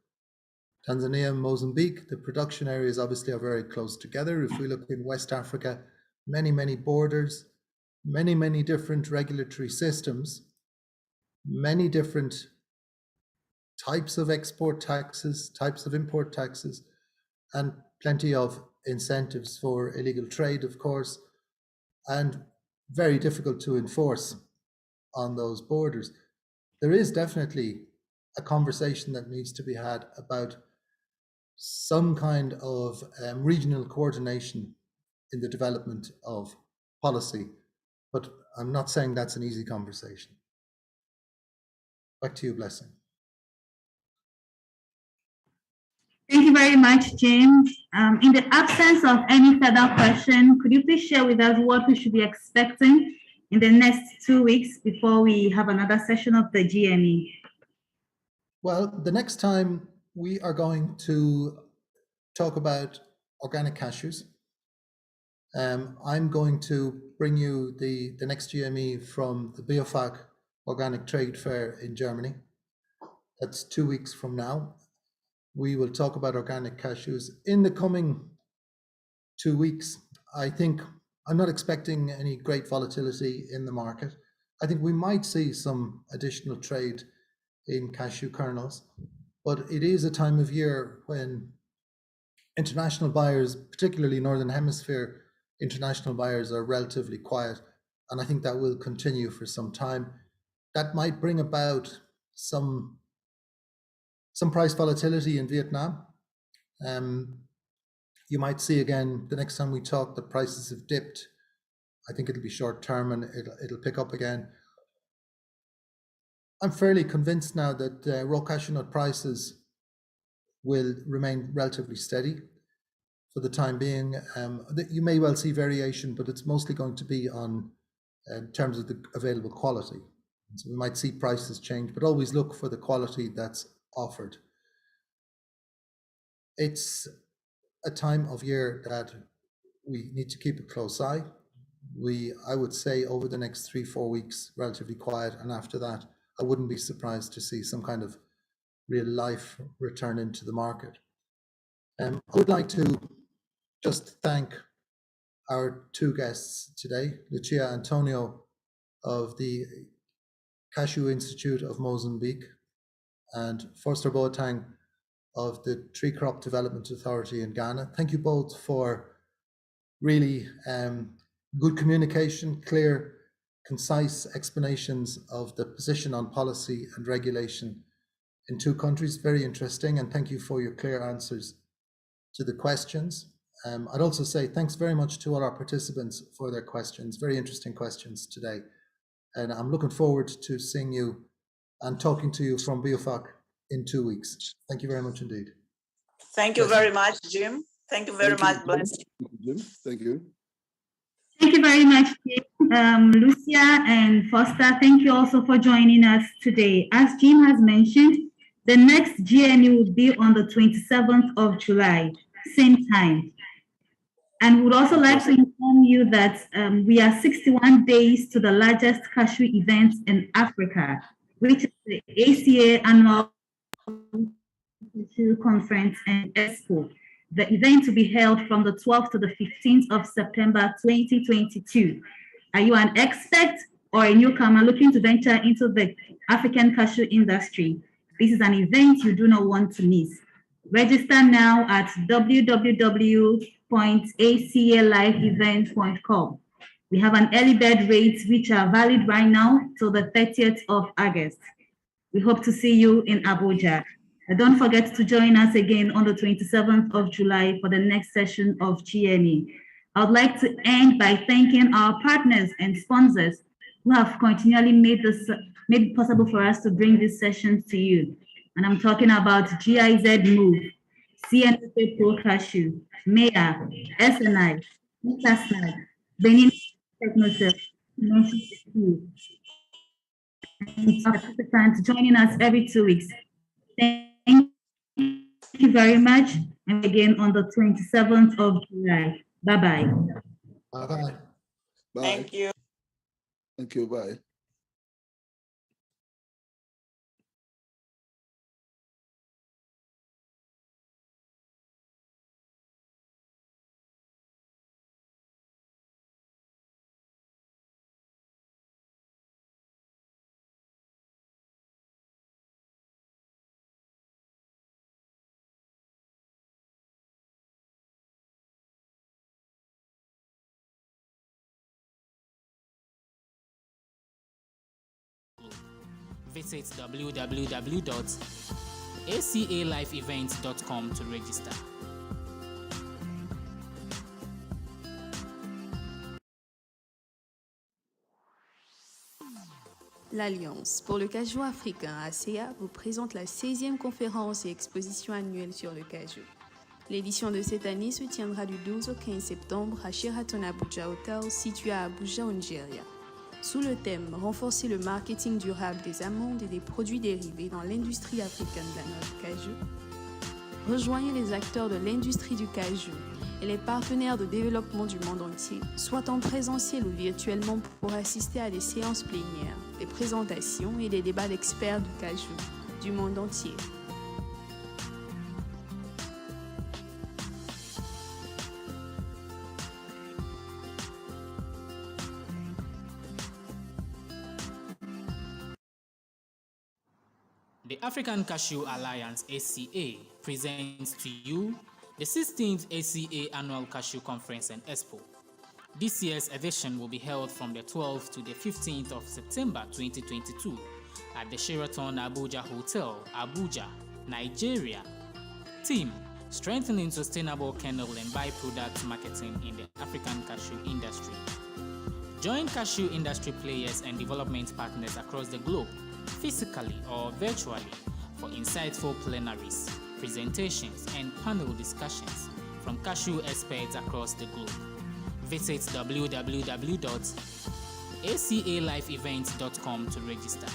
Tanzania and Mozambique, the production areas obviously are very close together. If we look in West Africa, many borders, many different regulatory systems, many different types of export taxes, types of import taxes, and plenty of incentives for illegal trade, of course, and very difficult to enforce on those borders. There is definitely a conversation that needs to be had about some kind of regional coordination in the development of policy But I'm not saying that's an easy conversation. Back to you, Blessing. Thank you very much, Jim. In the absence of any further question, could you please share with us what we should be expecting in the next 2 weeks before we have another session of the GME? Well, the next time we are going to talk about organic cashews. I'm going to bring you the next GME from the BioFach Organic Trade Fair in Germany. That's 2 weeks from now. We will talk about organic cashews in the coming 2 weeks. I think I'm not expecting any great volatility in the market. I think we might see some additional trade in cashew kernels, but it is a time of year when international buyers, particularly Northern Hemisphere international buyers, are relatively quiet, and I think that will continue for some time. That might bring about some price volatility in Vietnam. You might see again the next time we talk, the prices have dipped. I think it'll be short term and it'll pick up again. I'm fairly convinced now that raw cashew nut prices will remain relatively steady for the time being. You may well see variation, but it's mostly going to be on in terms of the available quality. So we might see prices change, but always look for the quality that's offered. It's a time of year that we need to keep a close eye. I would say over the next 3-4 weeks, relatively quiet, and after that, I wouldn't be surprised to see some kind of real life return into the market. I would like to just thank our 2 guests today, Lucia Antonio of the Cashew Institute of Mozambique and Forster Boateng of the Tree Crop Development Authority in Ghana. Thank you both for really good communication, clear, concise explanations of the position on policy and regulation in 2 countries. Very interesting, and thank you for your clear answers to the questions. I'd also say thanks very much to all our participants for their questions, very interesting questions today. And I'm looking forward to seeing you and talking to you from BioFach in 2 weeks. Thank you very much indeed. Thank you very much, Jim. Thank you very much, Blessing. Jim. Thank you. Thank you very much, Jim. Lucia and Foster, thank you also for joining us today. As Jim has mentioned, the next GME will be on the 27th of July, same time. And we'd also like to inform you that we are 61 days to the largest cashew event in Africa, which is the ACA Annual Cashew Conference and Expo. The event will be held from the 12th to the 15th of September 2022. Are you an expert or a newcomer looking to venture into the African cashew industry? This is an event you do not want to miss. Register now at www.acaliveevent.com. We have an early bird rates which are valid right now till the 30th of August. We hope to see you in Abuja. And don't forget to join us again on the 27th of July for the next session of GME. I would like to end by thanking our partners and sponsors who have continually made it possible for us to bring these sessions to you. And I'm talking about GIZ Move, CNFA Pro Cashew, MEA, SNI, Snag, Benin Technoserve, and participants joining us every 2 weeks. Thank you very much. And again on the 27th of July. Bye-bye. Bye-bye. Bye. Thank you. Thank you. Bye. Visit www.acaliveevents.com to register. L'Alliance pour le cajou africain, ACA, vous présente la 16e conférence et exposition annuelle sur le cajou. L'édition de cette année se tiendra du 12 au 15 septembre à Sheraton Abuja Hotel, situé à Abuja, au Nigeria. Sous le thème « Renforcer le marketing durable des amandes et des produits dérivés dans l'industrie africaine de la noix de cajou », rejoignez les acteurs de l'industrie du cajou et les partenaires de développement du monde entier, soit en présentiel ou virtuellement, pour assister à des séances plénières, des présentations et des débats d'experts du cajou du monde entier. The African Cashew Alliance ACA presents to you the 16th ACA Annual Cashew Conference and Expo. This year's edition will be held from the 12th to the 15th of September 2022 at the Sheraton Abuja Hotel, Abuja, Nigeria. Theme: Strengthening Sustainable Kernel and Byproduct Marketing in the African Cashew Industry. Join cashew industry players and development partners across the globe, physically or virtually, for insightful plenaries, presentations, and panel discussions from cashew experts across the globe. Visit www.acaliveevents.com to register.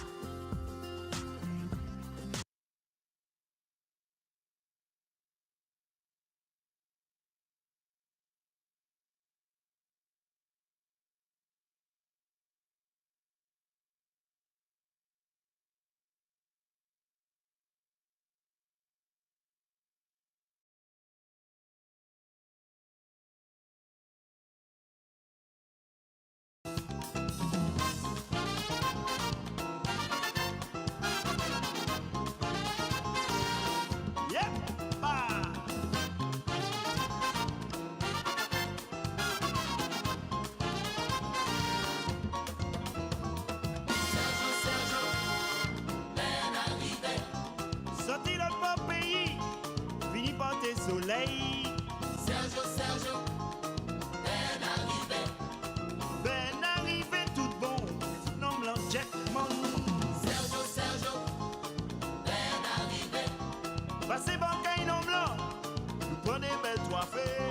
Soleil. Sergio, ben arrivé tout bon, nom blanc Jackman. Sergio, ben arrivé. Passez bon caille nom blanc, nous prenez belle trois fées.